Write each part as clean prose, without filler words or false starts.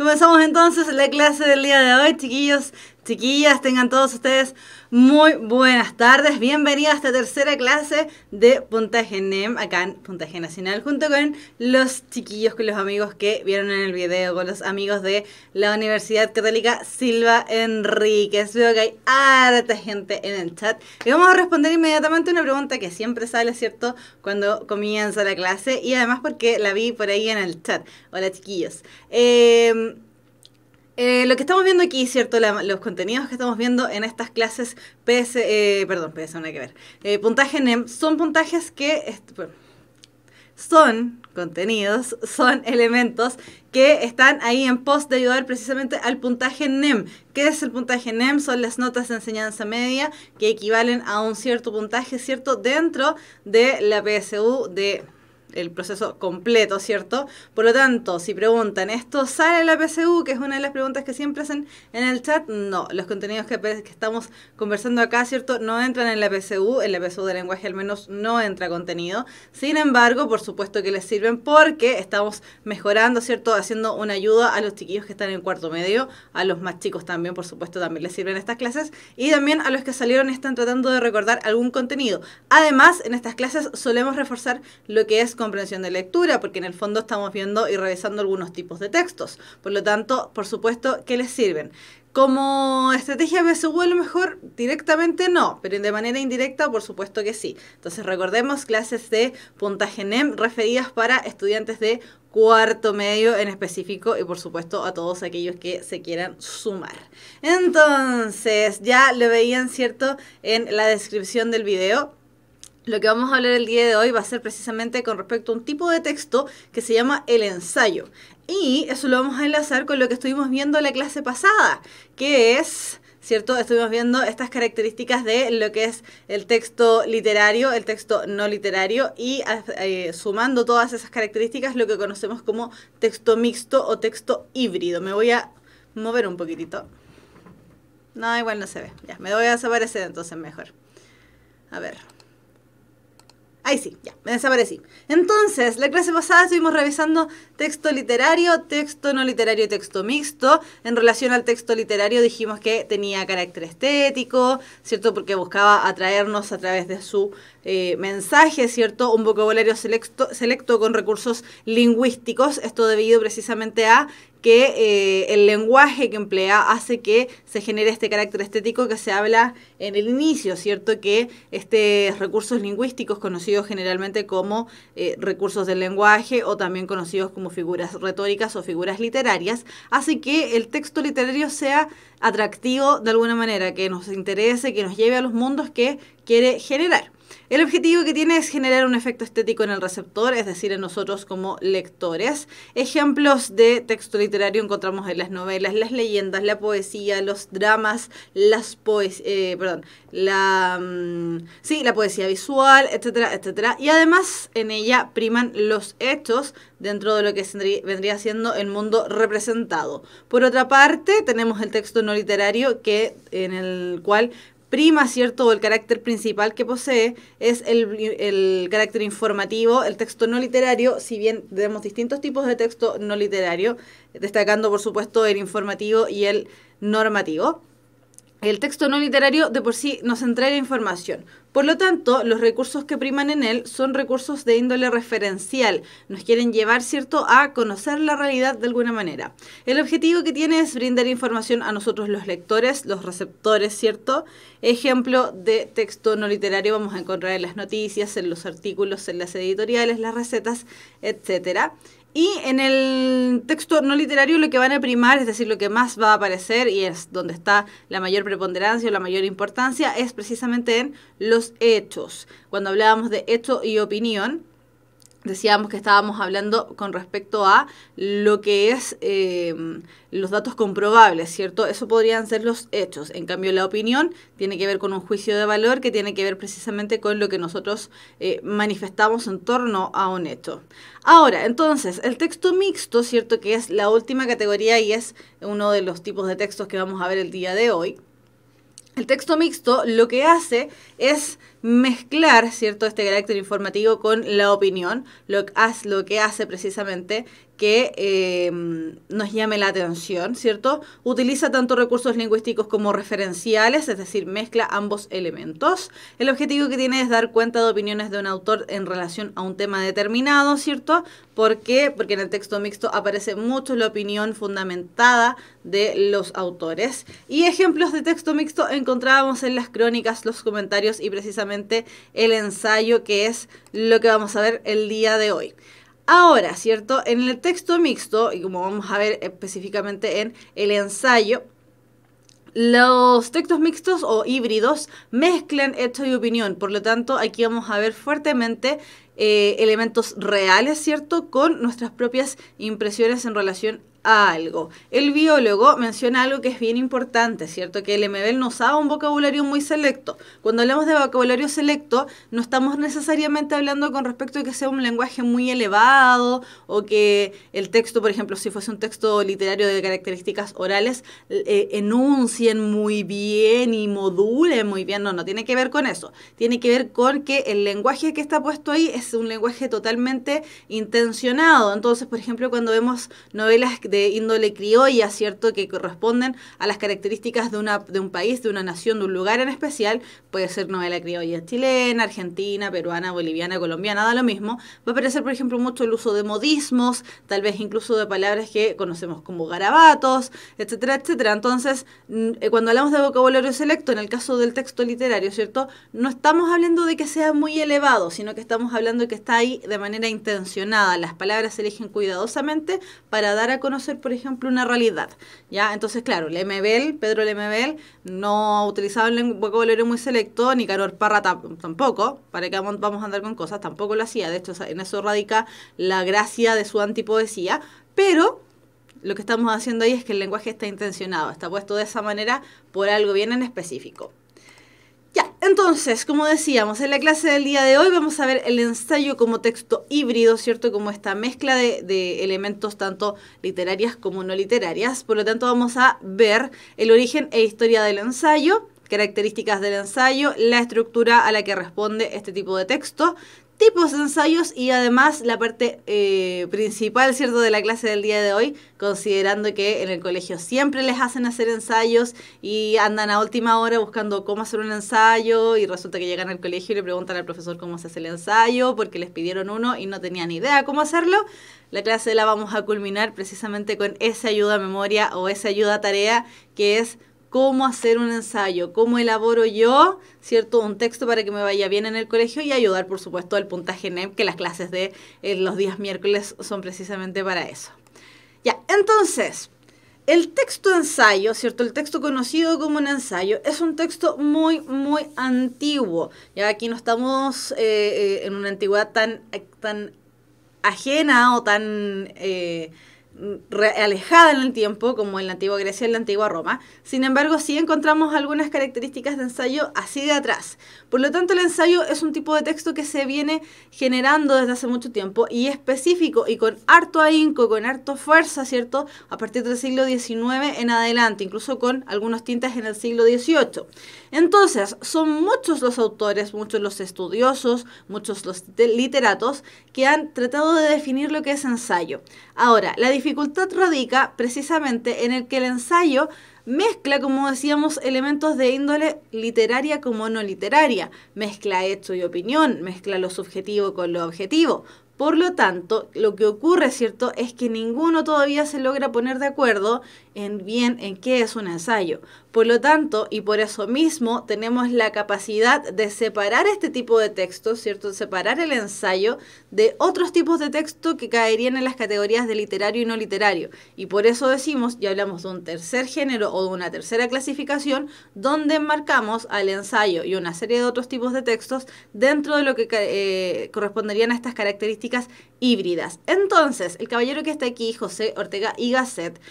Comenzamos entonces la clase del día de hoy, chiquillos, chiquillas, tengan todos ustedes muy buenas tardes. Bienvenidos a esta tercera clase de Puntaje NEM, acá en Puntaje Nacional, junto con los chiquillos, con los amigos que vieron en el video, con los amigos de la Universidad Católica Silva Enríquez. Veo que hay harta gente en el chat y vamos a responder inmediatamente una pregunta que siempre sale, ¿cierto?, cuando comienza la clase, y además porque la vi por ahí en el chat. Hola, chiquillos. Lo que estamos viendo aquí, ¿cierto? Los contenidos que estamos viendo en estas clases PS, PS, no hay que ver. Puntaje NEM, son puntajes que, bueno, son contenidos, son elementos que están ahí en pos de ayudar precisamente al puntaje NEM. ¿Qué es el puntaje NEM? Son las notas de enseñanza media que equivalen a un cierto puntaje, ¿cierto?, dentro de la PSU de el proceso completo, ¿cierto? Por lo tanto, si preguntan, ¿esto sale en la PSU? Que es una de las preguntas que siempre hacen en el chat. No, los contenidos que estamos conversando acá, ¿cierto?, no entran en la PSU de lenguaje al menos no entra contenido. Sin embargo, por supuesto que les sirven porque estamos mejorando, ¿cierto?, haciendo una ayuda a los chiquillos que están en cuarto medio, a los más chicos también, por supuesto, también les sirven estas clases, y también a los que salieron y están tratando de recordar algún contenido. Además, en estas clases solemos reforzar lo que es comprensión de lectura, porque en el fondo estamos viendo y revisando algunos tipos de textos. Por lo tanto, por supuesto que les sirven. Como estrategia PSU a lo mejor directamente no, pero de manera indirecta por supuesto que sí. Entonces recordemos, clases de puntaje NEM referidas para estudiantes de cuarto medio en específico y por supuesto a todos aquellos que se quieran sumar. Entonces, ya lo veían, ¿cierto?, en la descripción del video. Lo que vamos a hablar el día de hoy va a ser precisamente con respecto a un tipo de texto que se llama el ensayo. Y eso lo vamos a enlazar con lo que estuvimos viendo en la clase pasada, que es, ¿cierto?, estuvimos viendo estas características de lo que es el texto literario, el texto no literario, y sumando todas esas características lo que conocemos como texto mixto o texto híbrido. Me voy a mover un poquitito. No, igual no se ve. Ya, me voy a desaparecer entonces mejor. A ver. Ahí sí, ya, me desaparecí. Entonces, la clase pasada estuvimos revisando texto literario, texto no literario y texto mixto. En relación al texto literario dijimos que tenía carácter estético, ¿cierto?, porque buscaba atraernos a través de su mensaje, ¿cierto?, un vocabulario selecto con recursos lingüísticos. Esto debido precisamente a que el lenguaje que emplea hace que se genere este carácter estético que se habla en el inicio, ¿cierto?, que estos recursos lingüísticos, conocidos generalmente como recursos del lenguaje o también conocidos como figuras retóricas o figuras literarias, hace que el texto literario sea atractivo de alguna manera, que nos interese, que nos lleve a los mundos que quiere generar. El objetivo que tiene es generar un efecto estético en el receptor, es decir, en nosotros como lectores. Ejemplos de texto literario encontramos en las novelas, las leyendas, la poesía, los dramas, la poesía visual, etcétera, etcétera. Y además en ella priman los hechos dentro de lo que vendría siendo el mundo representado. Por otra parte, tenemos el texto no literario en el cual prima, ¿cierto?, o el carácter principal que posee es el carácter informativo. El texto no literario, si bien tenemos distintos tipos de texto no literario, destacando por supuesto el informativo y el normativo, el texto no literario de por sí nos entrega información. Por lo tanto, los recursos que priman en él son recursos de índole referencial. Nos quieren llevar, ¿cierto?, a conocer la realidad de alguna manera. El objetivo que tiene es brindar información a nosotros los lectores, los receptores, ¿cierto? Ejemplo de texto no literario vamos a encontrar en las noticias, en los artículos, en las editoriales, las recetas, etcétera. Y en el texto no literario lo que van a primar, es decir, lo que más va a aparecer y es donde está la mayor preponderancia o la mayor importancia, es precisamente en los hechos. Cuando hablábamos de hecho y opinión, decíamos que estábamos hablando con respecto a lo que es los datos comprobables, ¿cierto? Eso podrían ser los hechos. En cambio, la opinión tiene que ver con un juicio de valor que tiene que ver precisamente con lo que nosotros manifestamos en torno a un hecho. Ahora, entonces, el texto mixto, ¿cierto?, que es la última categoría y es uno de los tipos de textos que vamos a ver el día de hoy. El texto mixto lo que hace es mezclar, ¿cierto?, este carácter informativo con la opinión, lo que hace precisamente que nos llame la atención, ¿cierto? Utiliza tanto recursos lingüísticos como referenciales, es decir, mezcla ambos elementos. El objetivo que tiene es dar cuenta de opiniones de un autor en relación a un tema determinado, ¿cierto? ¿Por qué? Porque en el texto mixto aparece mucho la opinión fundamentada de los autores. Y ejemplos de texto mixto encontrábamos en las crónicas, los comentarios y precisamente el ensayo, que es lo que vamos a ver el día de hoy. Ahora, ¿cierto? En el texto mixto, y como vamos a ver específicamente en el ensayo, los textos mixtos o híbridos mezclan hecho y opinión. Por lo tanto, aquí vamos a ver fuertemente elementos reales, ¿cierto? Con nuestras propias impresiones en relación a algo. El biólogo menciona algo que es bien importante, ¿cierto? Que el MBL nos da un vocabulario muy selecto. Cuando hablamos de vocabulario selecto, no estamos necesariamente hablando con respecto a que sea un lenguaje muy elevado o que el texto, por ejemplo, si fuese un texto literario de características orales, enuncien muy bien y modulen muy bien. No tiene que ver con eso. Tiene que ver con que el lenguaje que está puesto ahí es un lenguaje totalmente intencionado. Entonces, por ejemplo, cuando vemos novelas de índole criolla, ¿cierto? Que corresponden a las características de un país, de una nación, de un lugar en especial. Puede ser novela criolla chilena, argentina, peruana, boliviana, colombiana, da lo mismo. Va a aparecer, por ejemplo, mucho el uso de modismos, tal vez incluso de palabras que conocemos como garabatos, etcétera, etcétera. Entonces, cuando hablamos de vocabulario selecto, en el caso del texto literario, ¿cierto? No estamos hablando de que sea muy elevado, sino que estamos hablando de que está ahí de manera intencionada. Las palabras se eligen cuidadosamente para dar a conocer, por ejemplo, una realidad, ¿ya? Entonces, claro, Pedro Lemebel no utilizaba un vocabulario muy selecto, ni Carol Parra tampoco, para que vamos a andar con cosas, tampoco lo hacía. De hecho, en eso radica la gracia de su antipoesía, pero lo que estamos haciendo ahí es que el lenguaje está intencionado, está puesto de esa manera por algo bien en específico. Ya, entonces, como decíamos, en la clase del día de hoy vamos a ver el ensayo como texto híbrido, ¿cierto? Como esta mezcla de elementos tanto literarias como no literarias. Por lo tanto, vamos a ver el origen e historia del ensayo, características del ensayo, la estructura a la que responde este tipo de texto, tipos de ensayos y además la parte principal, ¿cierto?, de la clase del día de hoy, considerando que en el colegio siempre les hacen hacer ensayos y andan a última hora buscando cómo hacer un ensayo y resulta que llegan al colegio y le preguntan al profesor cómo se hace el ensayo porque les pidieron uno y no tenían idea cómo hacerlo. La clase la vamos a culminar precisamente con esa ayuda a memoria o esa ayuda a tarea que es cómo hacer un ensayo, cómo elaboro yo, ¿cierto?, un texto para que me vaya bien en el colegio y ayudar, por supuesto, al puntaje NEM, que las clases de los días miércoles son precisamente para eso. Ya, entonces, el texto ensayo, ¿cierto?, el texto conocido como un ensayo, es un texto muy, muy antiguo. Ya aquí no estamos en una antigüedad tan ajena o tan alejada en el tiempo como en la antigua Grecia y en la antigua Roma. Sin embargo, sí encontramos algunas características de ensayo así de atrás. Por lo tanto, el ensayo es un tipo de texto que se viene generando desde hace mucho tiempo y específico y con harto ahínco, con harto fuerza, ¿cierto?, a partir del siglo XIX en adelante, incluso con algunos tintes en el siglo XVIII. Entonces, son muchos los autores, muchos los estudiosos, muchos los literatos que han tratado de definir lo que es ensayo. Ahora, la dificultad radica precisamente en el que el ensayo mezcla, como decíamos, elementos de índole literaria como no literaria, mezcla hecho y opinión, mezcla lo subjetivo con lo objetivo. Por lo tanto, lo que ocurre, ¿cierto?, es que ninguno todavía se logra poner de acuerdo en qué es un ensayo. Por lo tanto, y por eso mismo, tenemos la capacidad de separar este tipo de textos, ¿cierto?, separar el ensayo de otros tipos de texto que caerían en las categorías de literario y no literario. Y por eso decimos, y hablamos de un tercer género o de una tercera clasificación, donde enmarcamos al ensayo y una serie de otros tipos de textos dentro de lo que corresponderían a estas características híbridas. Entonces, el caballero que está aquí, José Ortega y Gasset,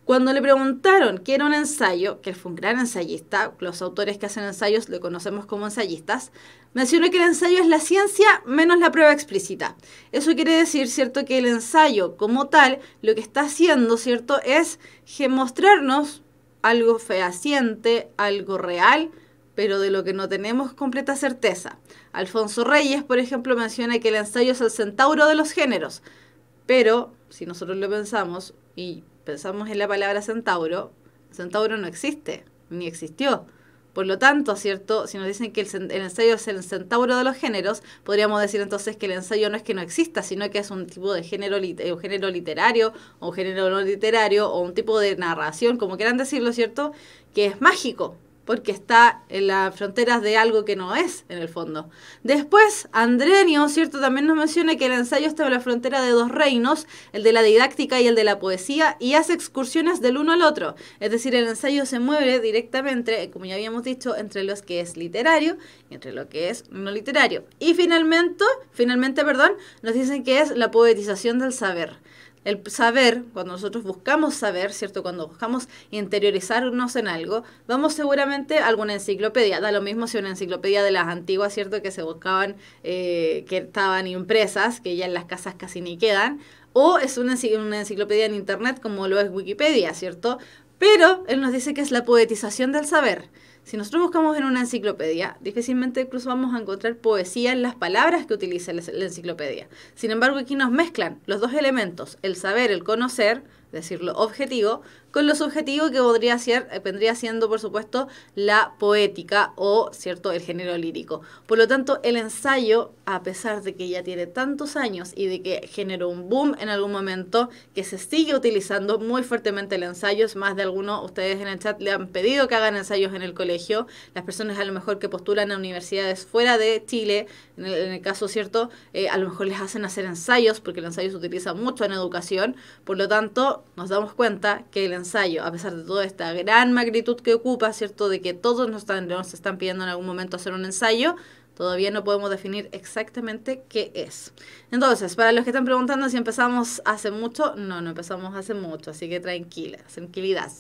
cuando le preguntaron qué era un ensayo, que él fue un gran ensayista, los autores que hacen ensayos lo conocemos como ensayistas, mencionó que el ensayo es la ciencia menos la prueba explícita. Eso quiere decir, ¿cierto?, que el ensayo como tal, lo que está haciendo, ¿cierto?, es mostrarnos algo fehaciente, algo real, pero de lo que no tenemos completa certeza. Alfonso Reyes, por ejemplo, menciona que el ensayo es el centauro de los géneros, pero si nosotros lo pensamos y pensamos en la palabra centauro, centauro no existe, ni existió. Por lo tanto, ¿cierto? Si nos dicen que el ensayo es el centauro de los géneros, podríamos decir entonces que el ensayo no es que no exista, sino que es un tipo de género, un género literario, o un género no literario, o un tipo de narración, como quieran decirlo, ¿cierto? Que es mágico, porque está en las fronteras de algo que no es, en el fondo. Después, Andrenio, ¿cierto? También nos menciona que el ensayo está en la frontera de dos reinos, el de la didáctica y el de la poesía, y hace excursiones del uno al otro. Es decir, el ensayo se mueve directamente, como ya habíamos dicho, entre lo que es literario y entre lo que es no literario. Y finalmente, nos dicen que es la poetización del saber. El saber, cuando nosotros buscamos saber, ¿cierto? Cuando buscamos interiorizarnos en algo, vamos seguramente a alguna enciclopedia. Da lo mismo si una enciclopedia de las antiguas, ¿cierto? Que se buscaban, que estaban impresas, que ya en las casas casi ni quedan. O es una enciclopedia en internet como lo es Wikipedia, ¿cierto? Pero él nos dice que es la poetización del saber. Si nosotros buscamos en una enciclopedia, difícilmente incluso vamos a encontrar poesía en las palabras que utiliza la enciclopedia. Sin embargo, aquí nos mezclan los dos elementos, el saber, el conocer, es decir, lo objetivo, con lo subjetivo que vendría siendo, por supuesto, la poética o, ¿cierto?, el género lírico. Por lo tanto, el ensayo, a pesar de que ya tiene tantos años y de que generó un boom en algún momento, que se sigue utilizando muy fuertemente el ensayo, es más de algunos, ustedes en el chat le han pedido que hagan ensayos en el colegio, las personas a lo mejor que postulan a universidades fuera de Chile, en el caso, ¿cierto?, a lo mejor les hacen hacer ensayos, porque el ensayo se utiliza mucho en educación, por lo tanto, nos damos cuenta que el ensayo, a pesar de toda esta gran magnitud que ocupa, ¿cierto?, de que todos nos están pidiendo en algún momento hacer un ensayo, todavía no podemos definir exactamente qué es. Entonces, para los que están preguntando si empezamos hace mucho, no empezamos hace mucho, así que tranquilidad.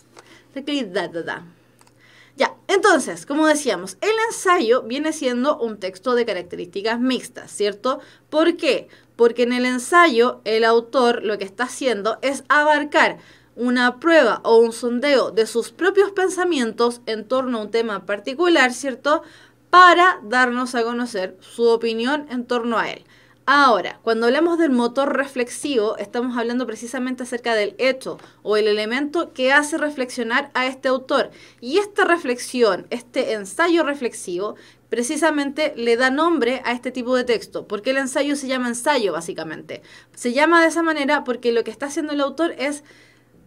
Ya, entonces, como decíamos, el ensayo viene siendo un texto de características mixtas, ¿cierto? ¿Por qué? Porque en el ensayo el autor lo que está haciendo es abarcar una prueba o un sondeo de sus propios pensamientos en torno a un tema particular, ¿cierto?, para darnos a conocer su opinión en torno a él. Ahora, cuando hablamos del motor reflexivo, estamos hablando precisamente acerca del hecho o el elemento que hace reflexionar a este autor. Y esta reflexión, este ensayo reflexivo, precisamente le da nombre a este tipo de texto. ¿Por qué el ensayo se llama ensayo, básicamente? Se llama de esa manera porque lo que está haciendo el autor es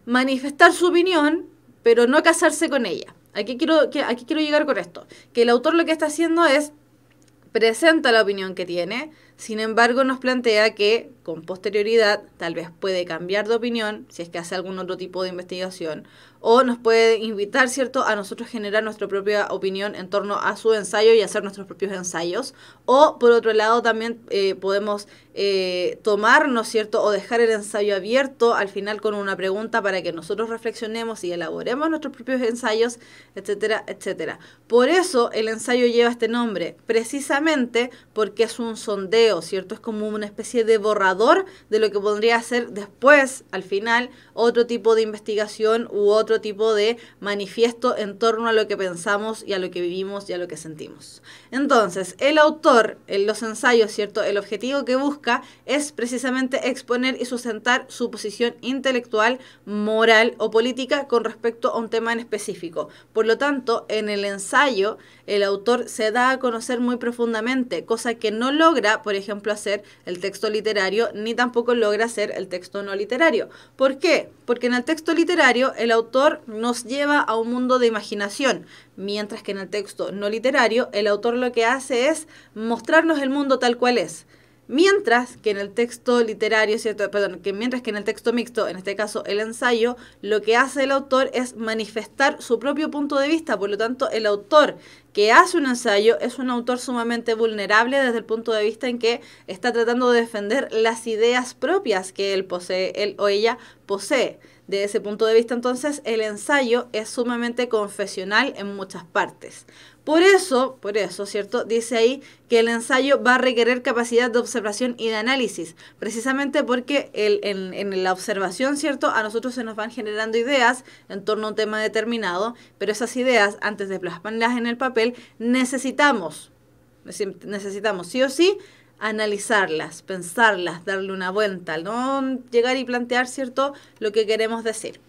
manifestar su opinión, pero no casarse con ella. Aquí quiero llegar con esto. Que el autor lo que está haciendo es presenta la opinión que tiene, sin embargo nos plantea que con posterioridad tal vez puede cambiar de opinión si es que hace algún otro tipo de investigación o nos puede invitar, ¿cierto?, a nosotros generar nuestra propia opinión en torno a su ensayo y hacer nuestros propios ensayos. O por otro lado también podemos tomarnos, ¿cierto?, o dejar el ensayo abierto al final con una pregunta para que nosotros reflexionemos y elaboremos nuestros propios ensayos, etcétera, etcétera. Por eso el ensayo lleva este nombre, precisamente porque es un sondeo, ¿cierto? Es como una especie de borrador de lo que podría ser después, al final, otro tipo de investigación u otro tipo de manifiesto en torno a lo que pensamos y a lo que vivimos y a lo que sentimos. Entonces, el autor, en los ensayos, ¿cierto?, el objetivo que busca es precisamente exponer y sustentar su posición intelectual, moral o política con respecto a un tema en específico. Por lo tanto, en el ensayo, el autor se da a conocer muy profundamente, cosa que no logra, por ejemplo, hacer el texto literario, ni tampoco logra hacer el texto no literario. ¿Por qué? Porque en el texto literario el autor nos lleva a un mundo de imaginación, mientras que en el texto no literario el autor lo que hace es mostrarnos el mundo tal cual es. Mientras que en el texto literario, ¿cierto? Mientras que en el texto mixto, en este caso el ensayo, lo que hace el autor es manifestar su propio punto de vista. Por lo tanto, el autor que hace un ensayo es un autor sumamente vulnerable desde el punto de vista en que está tratando de defender las ideas propias que él o ella posee. De ese punto de vista, entonces, el ensayo es sumamente confesional en muchas partes. Por eso, ¿cierto?, dice ahí que el ensayo va a requerir capacidad de observación y de análisis, precisamente porque en la observación, ¿cierto?, a nosotros se nos van generando ideas en torno a un tema determinado, pero esas ideas, antes de plasmarlas en el papel, necesitamos sí o sí analizarlas, pensarlas, darle una vuelta, no llegar y plantear, ¿cierto?, lo que queremos decir.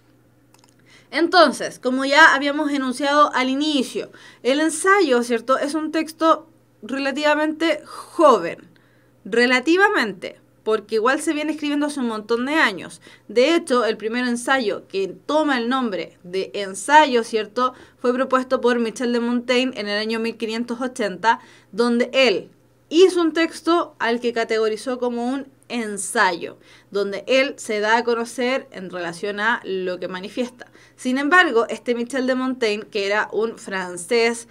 Entonces, como ya habíamos enunciado al inicio, el ensayo, ¿cierto?, es un texto relativamente joven, relativamente, porque igual se viene escribiendo hace un montón de años. De hecho, el primer ensayo que toma el nombre de ensayo, ¿cierto?, fue propuesto por Michel de Montaigne en el año 1580, donde él hizo un texto al que categorizó como un ensayo, donde él se da a conocer en relación a lo que manifiesta. Sin embargo, este Michel de Montaigne, que era un francés,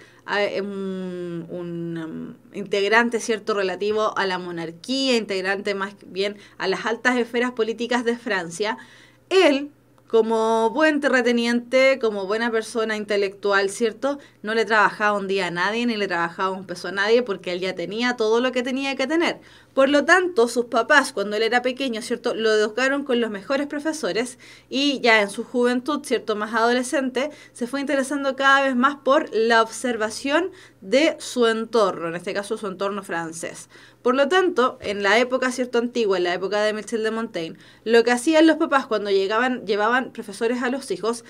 un integrante, ¿cierto?, relativo a la monarquía, integrante más bien a las altas esferas políticas de Francia, él, como buen terrateniente, como buena persona intelectual, ¿cierto?, no le trabajaba un día a nadie, ni le trabajaba un peso a nadie, porque él ya tenía todo lo que tenía que tener. Por lo tanto, sus papás, cuando él era pequeño, ¿cierto?, lo educaron con los mejores profesores, y ya en su juventud, ¿cierto?, más adolescente, se fue interesando cada vez más por la observación de su entorno, en este caso su entorno francés. Por lo tanto, en la época, ¿cierto?, antigua, en la época de Michel de Montaigne, lo que hacían los papás cuando llevaban profesores a los hijos,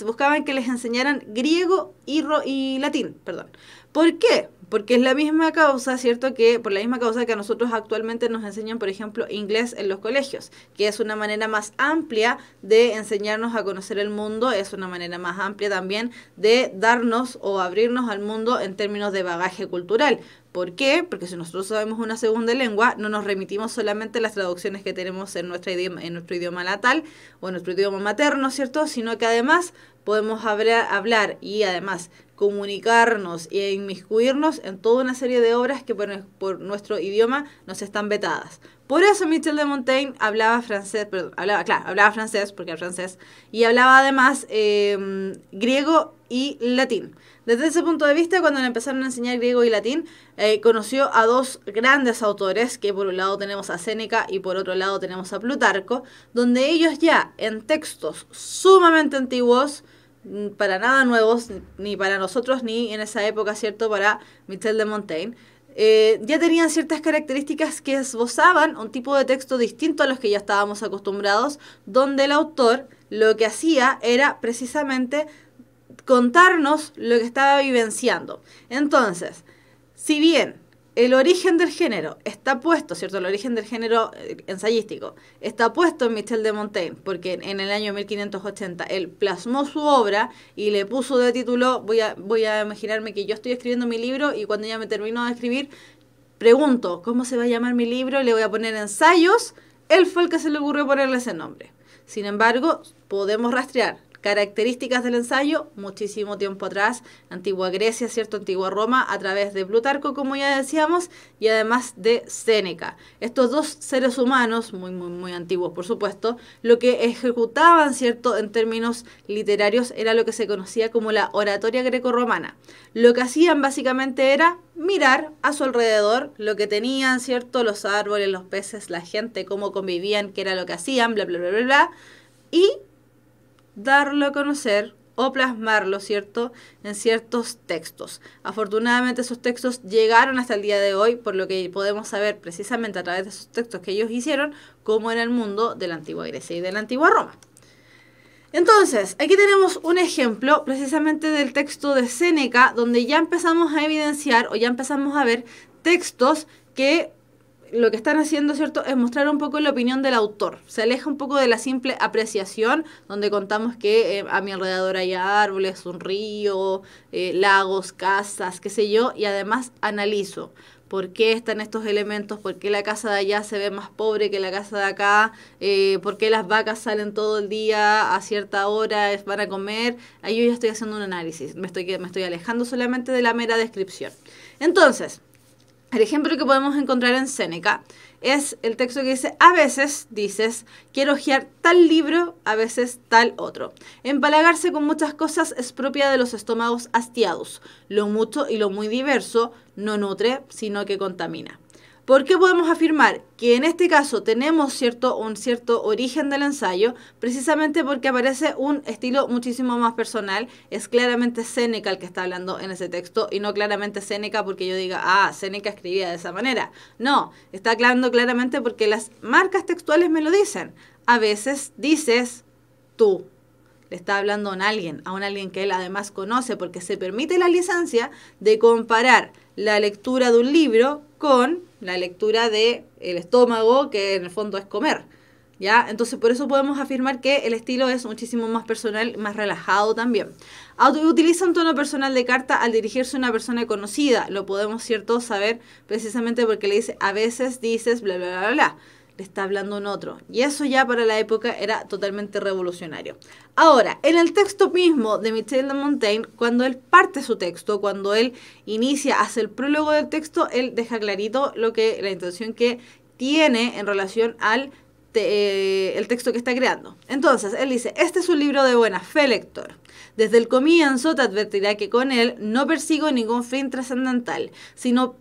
buscaban que les enseñaran griego y latín, perdón. ¿Por qué? Porque es la misma causa, ¿cierto?, por la misma causa que a nosotros actualmente nos enseñan, por ejemplo, inglés en los colegios, que es una manera más amplia de enseñarnos a conocer el mundo, es una manera más amplia también de darnos o abrirnos al mundo en términos de bagaje cultural. ¿Por qué? Porque si nosotros sabemos una segunda lengua, no nos remitimos solamente a las traducciones que tenemos en nuestro idioma natal o en nuestro idioma materno, ¿cierto?, sino que además podemos hablar y además comunicarnos e inmiscuirnos en toda una serie de obras que por nuestro idioma nos están vetadas. Por eso Michel de Montaigne hablaba francés, hablaba francés, porque era francés, y hablaba además griego y latín. Desde ese punto de vista, cuando le empezaron a enseñar griego y latín, conoció a dos grandes autores, que por un lado tenemos a Séneca y por otro lado tenemos a Plutarco, donde ellos ya en textos sumamente antiguos, para nada nuevos, ni para nosotros, ni en esa época, ¿cierto?, para Michel de Montaigne, ya tenían ciertas características que esbozaban un tipo de texto distinto a los que ya estábamos acostumbrados, donde el autor lo que hacía era precisamente contarnos lo que estaba vivenciando. Entonces, si bien el origen del género está puesto, ¿cierto?, el origen del género ensayístico está puesto en Michel de Montaigne, porque en el año 1580 él plasmó su obra y le puso de título, voy a imaginarme que yo estoy escribiendo mi libro y cuando ya me termino de escribir, pregunto, ¿cómo se va a llamar mi libro? Le voy a poner ensayos. Él fue el que se le ocurrió ponerle ese nombre. Sin embargo, podemos rastrear características del ensayo muchísimo tiempo atrás, antigua Grecia, ¿cierto?, antigua Roma, a través de Plutarco, como ya decíamos, y además de Séneca. Estos dos seres humanos, muy antiguos por supuesto, lo que ejecutaban, ¿cierto?, en términos literarios era lo que se conocía como la oratoria grecorromana. Lo que hacían básicamente era mirar a su alrededor lo que tenían, ¿cierto?, los árboles, los peces, la gente, cómo convivían, qué era lo que hacían, bla, bla, bla, bla, bla, y darlo a conocer o plasmarlo, ¿cierto?, en ciertos textos. Afortunadamente esos textos llegaron hasta el día de hoy, por lo que podemos saber precisamente a través de esos textos que ellos hicieron cómo era el mundo de la antigua Grecia y de la antigua Roma. Entonces, aquí tenemos un ejemplo precisamente del texto de Séneca, donde ya empezamos a evidenciar o ya empezamos a ver textos que lo que están haciendo, ¿cierto?, es mostrar un poco la opinión del autor. Se aleja un poco de la simple apreciación, donde contamos que a mi alrededor hay árboles, un río, lagos, casas, qué sé yo, y además analizo por qué están estos elementos, por qué la casa de allá se ve más pobre que la casa de acá, por qué las vacas salen todo el día a cierta hora, van a comer. Ahí yo ya estoy haciendo un análisis, me estoy alejando solamente de la mera descripción. Entonces, el ejemplo que podemos encontrar en Séneca es el texto que dice: a veces dices, quiero hojear tal libro, a veces tal otro. Empalagarse con muchas cosas es propia de los estómagos hastiados. Lo mucho y lo muy diverso no nutre, sino que contamina. ¿Por qué podemos afirmar que en este caso tenemos un cierto origen del ensayo? Precisamente porque aparece un estilo muchísimo más personal. Es claramente Séneca el que está hablando en ese texto y no claramente Séneca porque yo diga, Séneca escribía de esa manera. No, está hablando claramente porque las marcas textuales me lo dicen. A veces dices tú. Le está hablando a un alguien que él además conoce, porque se permite la licencia de comparar la lectura de un libro con la lectura de el estómago, que en el fondo es comer, ¿ya? Entonces por eso podemos afirmar que el estilo es muchísimo más personal, más relajado también. Utiliza un tono personal de carta al dirigirse a una persona conocida, lo podemos, ¿cierto?, saber precisamente porque le dice, a veces dices bla, bla, bla, bla. Le está hablando un otro. Y eso ya para la época era totalmente revolucionario. Ahora, en el texto mismo de Michel de Montaigne, cuando él parte su texto, cuando él inicia, hace el prólogo del texto, él deja clarito la intención que tiene en relación al el texto que está creando. Entonces, él dice, este es un libro de buena fe, lector. Desde el comienzo te advertirá que con él no persigo ningún fin trascendental, sino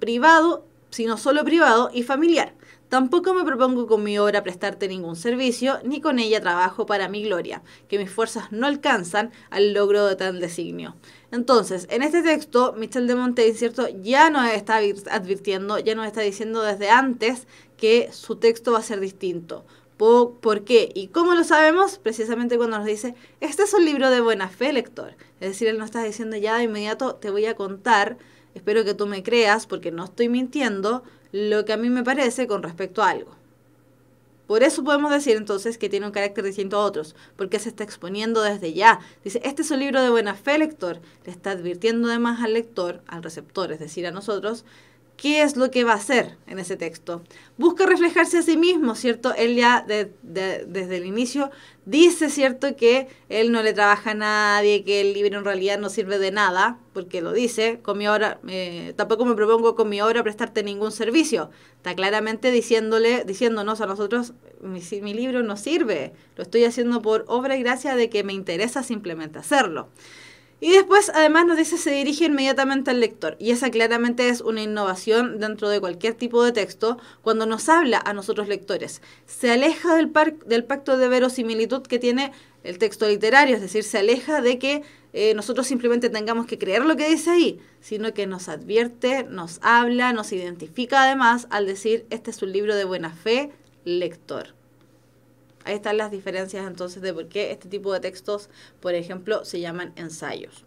solo privado y familiar. Tampoco me propongo con mi obra prestarte ningún servicio, ni con ella trabajo para mi gloria, que mis fuerzas no alcanzan al logro de tal designio. Entonces, en este texto, Michel de Montaigne, ¿cierto?, ya nos está advirtiendo, ya nos está diciendo desde antes que su texto va a ser distinto. ¿Por qué? ¿Y cómo lo sabemos? Precisamente cuando nos dice, este es un libro de buena fe, lector. Es decir, él nos está diciendo ya de inmediato, te voy a contar, espero que tú me creas, porque no estoy mintiendo, lo que a mí me parece con respecto a algo. Por eso podemos decir entonces que tiene un carácter distinto a otros, porque se está exponiendo desde ya. Dice, este es un libro de buena fe, lector. Le está advirtiendo además al lector, al receptor, es decir, a nosotros, qué es lo que va a hacer en ese texto. Busca reflejarse a sí mismo, ¿cierto? Él ya desde el inicio dice, ¿cierto?, que él no le trabaja a nadie, que el libro en realidad no sirve de nada, porque lo dice, con mi obra, tampoco me propongo con mi obra prestarte ningún servicio. Está claramente diciéndonos a nosotros, mi libro no sirve, lo estoy haciendo por obra y gracia de que me interesa simplemente hacerlo. Y después, además, nos dice se dirige inmediatamente al lector. Y esa claramente es una innovación dentro de cualquier tipo de texto cuando nos habla a nosotros lectores. Se aleja del pacto de verosimilitud que tiene el texto literario, es decir, se aleja de que nosotros simplemente tengamos que creer lo que dice ahí, sino que nos advierte, nos habla, nos identifica además al decir este es un libro de buena fe, lector. Ahí están las diferencias entonces de por qué este tipo de textos, por ejemplo, se llaman ensayos.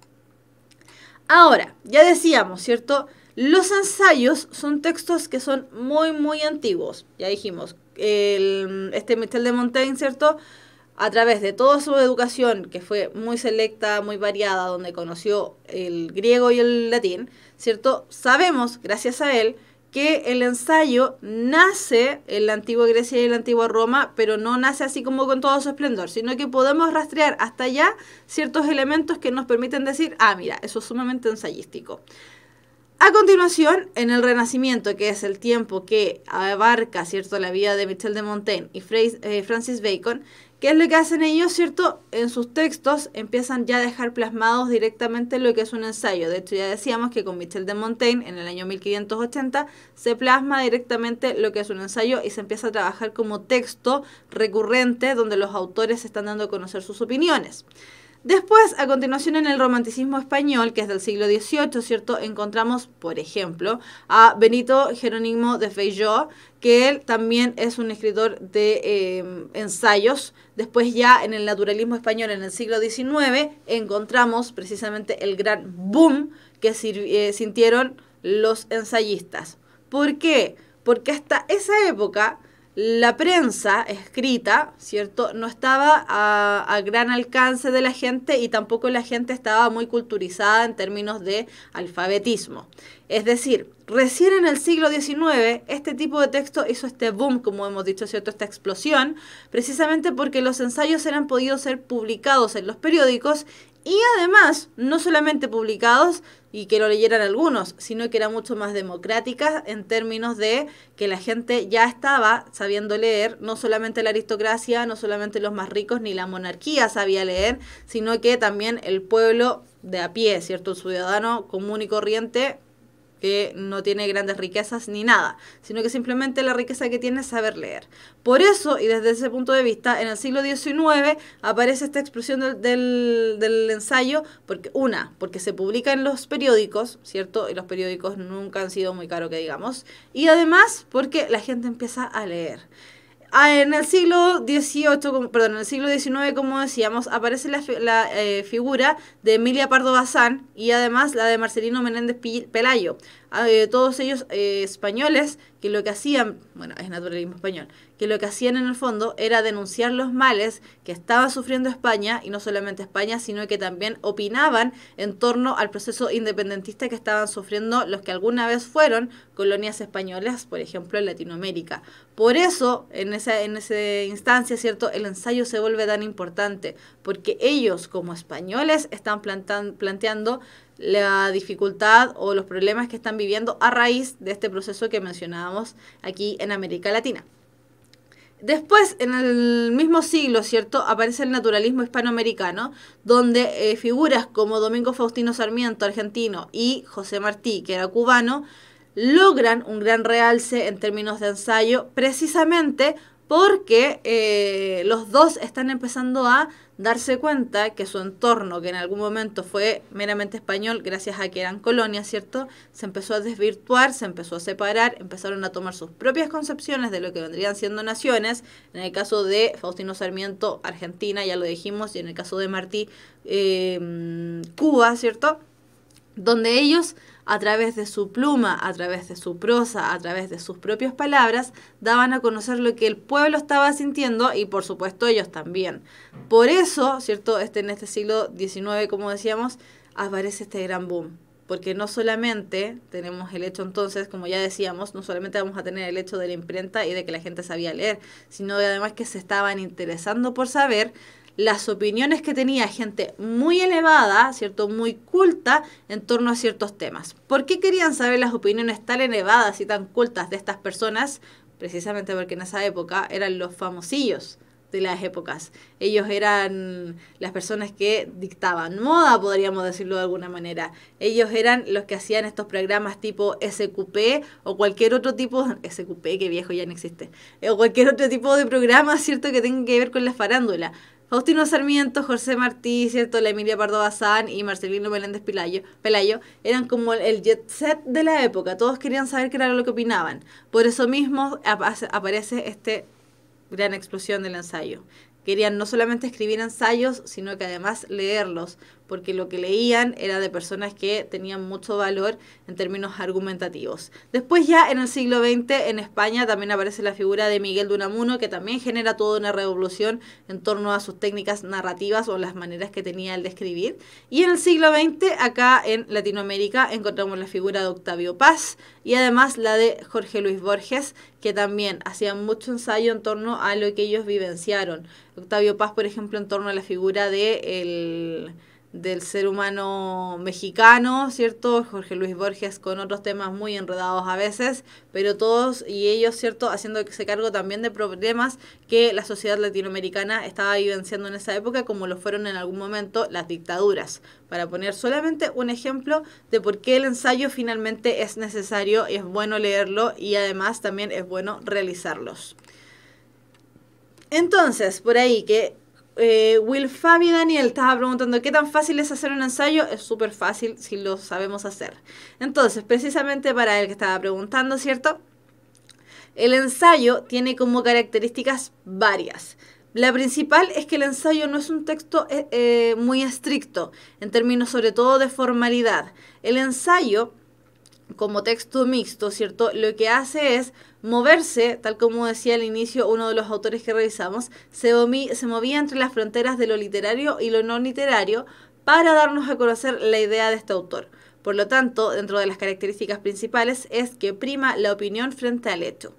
Ahora, ya decíamos, ¿cierto? Los ensayos son textos que son muy, muy antiguos. Ya dijimos, Michel de Montaigne, ¿cierto?, a través de toda su educación, que fue muy selecta, muy variada, donde conoció el griego y el latín, ¿cierto? Sabemos, gracias a él, que el ensayo nace en la antigua Grecia y en la antigua Roma, pero no nace así como con todo su esplendor, sino que podemos rastrear hasta allá ciertos elementos que nos permiten decir, mira, eso es sumamente ensayístico. A continuación, en el Renacimiento, que es el tiempo que abarca, ¿cierto?, la vida de Michel de Montaigne y Francis Bacon, ¿qué es lo que hacen ellos, cierto? En sus textos empiezan ya a dejar plasmados directamente lo que es un ensayo. De hecho, ya decíamos que con Michel de Montaigne, en el año 1580, se plasma directamente lo que es un ensayo y se empieza a trabajar como texto recurrente donde los autores están dando a conocer sus opiniones. Después, a continuación, en el romanticismo español, que es del siglo XVIII, ¿cierto?, encontramos, por ejemplo, a Benito Jerónimo de Feijóo, que él también es un escritor de ensayos. Después ya en el naturalismo español, en el siglo XIX, encontramos precisamente el gran boom que sintieron los ensayistas. ¿Por qué? Porque hasta esa época la prensa escrita, ¿cierto?, no estaba a gran alcance de la gente y tampoco la gente estaba muy culturizada en términos de alfabetismo. Es decir, recién en el siglo XIX este tipo de texto hizo este boom, como hemos dicho, ¿cierto?, esta explosión, precisamente porque los ensayos eran podidos ser publicados en los periódicos y además no solamente publicados y que lo leyeran algunos, sino que era mucho más democrática en términos de que la gente ya estaba sabiendo leer, no solamente la aristocracia, no solamente los más ricos ni la monarquía sabía leer, sino que también el pueblo de a pie, ¿cierto?, el ciudadano común y corriente que no tiene grandes riquezas ni nada, sino que simplemente la riqueza que tiene es saber leer. Por eso, y desde ese punto de vista, en el siglo XIX aparece esta expresión del ensayo, porque se publica en los periódicos, ¿cierto? Y los periódicos nunca han sido muy caros que digamos, y además porque la gente empieza a leer. En el siglo en el siglo XIX, como decíamos, aparece la figura de Emilia Pardo Bazán y además la de Marcelino Menéndez Pelayo. Todos ellos españoles que lo que hacían, bueno, es naturalismo español, que lo que hacían en el fondo era denunciar los males que estaba sufriendo España, y no solamente España, sino que también opinaban en torno al proceso independentista que estaban sufriendo los que alguna vez fueron colonias españolas, por ejemplo, en Latinoamérica. Por eso, en esa instancia, ¿cierto?, el ensayo se vuelve tan importante, porque ellos, como españoles, están planteando la dificultad o los problemas que están viviendo a raíz de este proceso que mencionábamos aquí en América Latina. Después, en el mismo siglo, ¿cierto?, aparece el naturalismo hispanoamericano, donde figuras como Domingo Faustino Sarmiento, argentino, y José Martí, que era cubano, logran un gran realce en términos de ensayo, precisamente porque los dos están empezando a darse cuenta que su entorno, que en algún momento fue meramente español, gracias a que eran colonias, ¿cierto?, se empezó a desvirtuar, se empezó a separar, empezaron a tomar sus propias concepciones de lo que vendrían siendo naciones. En el caso de Faustino Sarmiento, Argentina, ya lo dijimos, y en el caso de Martí, Cuba, ¿cierto?, donde ellos, a través de su pluma, a través de su prosa, a través de sus propias palabras, daban a conocer lo que el pueblo estaba sintiendo, y por supuesto ellos también. Por eso, ¿cierto?, en este siglo XIX, como decíamos, aparece este gran boom. Porque no solamente tenemos el hecho entonces, como ya decíamos, no solamente vamos a tener el hecho de la imprenta y de que la gente sabía leer, sino de además que se estaban interesando por saber las opiniones que tenía gente muy elevada, ¿cierto?, muy culta en torno a ciertos temas. ¿Por qué querían saber las opiniones tan elevadas y tan cultas de estas personas? Precisamente porque en esa época eran los famosillos de las épocas. Ellos eran las personas que dictaban moda, podríamos decirlo de alguna manera. Ellos eran los que hacían estos programas tipo SQP o cualquier otro tipo, SQP, que viejo ya no existe, o cualquier otro tipo de programa, ¿cierto?, que tenga que ver con la farándula. Faustino Sarmiento, José Martí, ¿cierto?, la Emilia Pardo Bazán y Marcelino Menéndez Pelayo eran como el jet set de la época. Todos querían saber qué era lo que opinaban. Por eso mismo aparece esta gran explosión del ensayo. Querían no solamente escribir ensayos, sino que además leerlos, porque lo que leían era de personas que tenían mucho valor en términos argumentativos. Después ya en el siglo XX en España también aparece la figura de Miguel de Unamuno, que también genera toda una revolución en torno a sus técnicas narrativas o las maneras que tenía él de escribir. Y en el siglo XX acá en Latinoamérica encontramos la figura de Octavio Paz y además la de Jorge Luis Borges, que también hacían mucho ensayo en torno a lo que ellos vivenciaron. Octavio Paz, por ejemplo, en torno a la figura del ser humano mexicano, ¿cierto? Jorge Luis Borges con otros temas muy enredados a veces, pero todos y ellos, ¿cierto?, haciéndose cargo también de problemas que la sociedad latinoamericana estaba vivenciando en esa época, como lo fueron en algún momento las dictaduras, para poner solamente un ejemplo de por qué el ensayo finalmente es necesario, es bueno leerlo y además también es bueno realizarlos. Entonces, por ahí que Will Fabi Daniel estaba preguntando ¿qué tan fácil es hacer un ensayo? Es súper fácil si lo sabemos hacer. Entonces, precisamente para él que estaba preguntando, ¿cierto? El ensayo tiene como características varias. La principal es que el ensayo no es un texto muy estricto, en términos sobre todo de formalidad. El ensayo, como texto mixto, ¿cierto?, lo que hace es moverse, tal como decía al inicio uno de los autores que revisamos, se movía entre las fronteras de lo literario y lo no literario para darnos a conocer la idea de este autor. Por lo tanto, dentro de las características principales es que prima la opinión frente al hecho.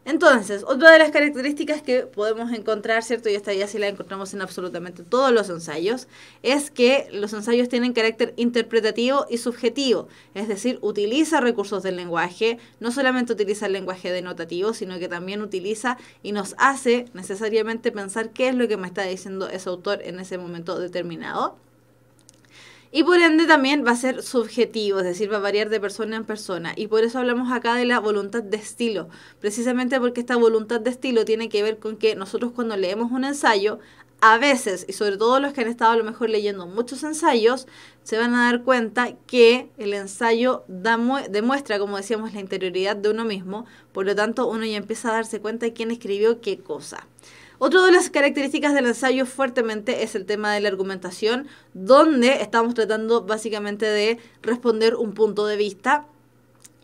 Entonces, otra de las características que podemos encontrar, ¿cierto?, y esta ya sí la encontramos en absolutamente todos los ensayos, es que los ensayos tienen carácter interpretativo y subjetivo, es decir, utiliza recursos del lenguaje, no solamente utiliza el lenguaje denotativo, sino que también utiliza y nos hace necesariamente pensar qué es lo que me está diciendo ese autor en ese momento determinado. Y por ende también va a ser subjetivo, es decir, va a variar de persona en persona. Y por eso hablamos acá de la voluntad de estilo. Precisamente porque esta voluntad de estilo tiene que ver con que nosotros cuando leemos un ensayo, a veces, y sobre todo los que han estado a lo mejor leyendo muchos ensayos, se van a dar cuenta que el ensayo demuestra, como decíamos, la interioridad de uno mismo. Por lo tanto, uno ya empieza a darse cuenta de quién escribió qué cosa. Otra de las características del ensayo fuertemente es el tema de la argumentación, donde estamos tratando básicamente de responder un punto de vista.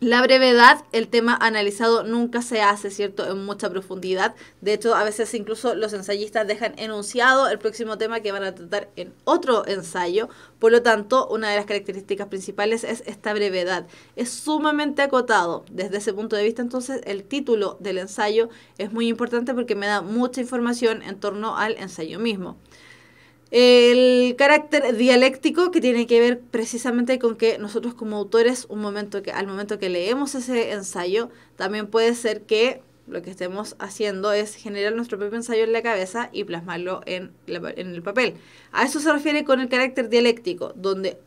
La brevedad, el tema analizado nunca se hace, ¿cierto?, en mucha profundidad. De hecho, a veces incluso los ensayistas dejan enunciado el próximo tema que van a tratar en otro ensayo. Por lo tanto, una de las características principales es esta brevedad. Es sumamente acotado. Desde ese punto de vista, entonces, el título del ensayo es muy importante porque me da mucha información en torno al ensayo mismo. El carácter dialéctico, que tiene que ver precisamente con que nosotros como autores, al momento que leemos ese ensayo, también puede ser que lo que estemos haciendo es generar nuestro propio ensayo en la cabeza y plasmarlo en el papel. A eso se refiere con el carácter dialéctico, donde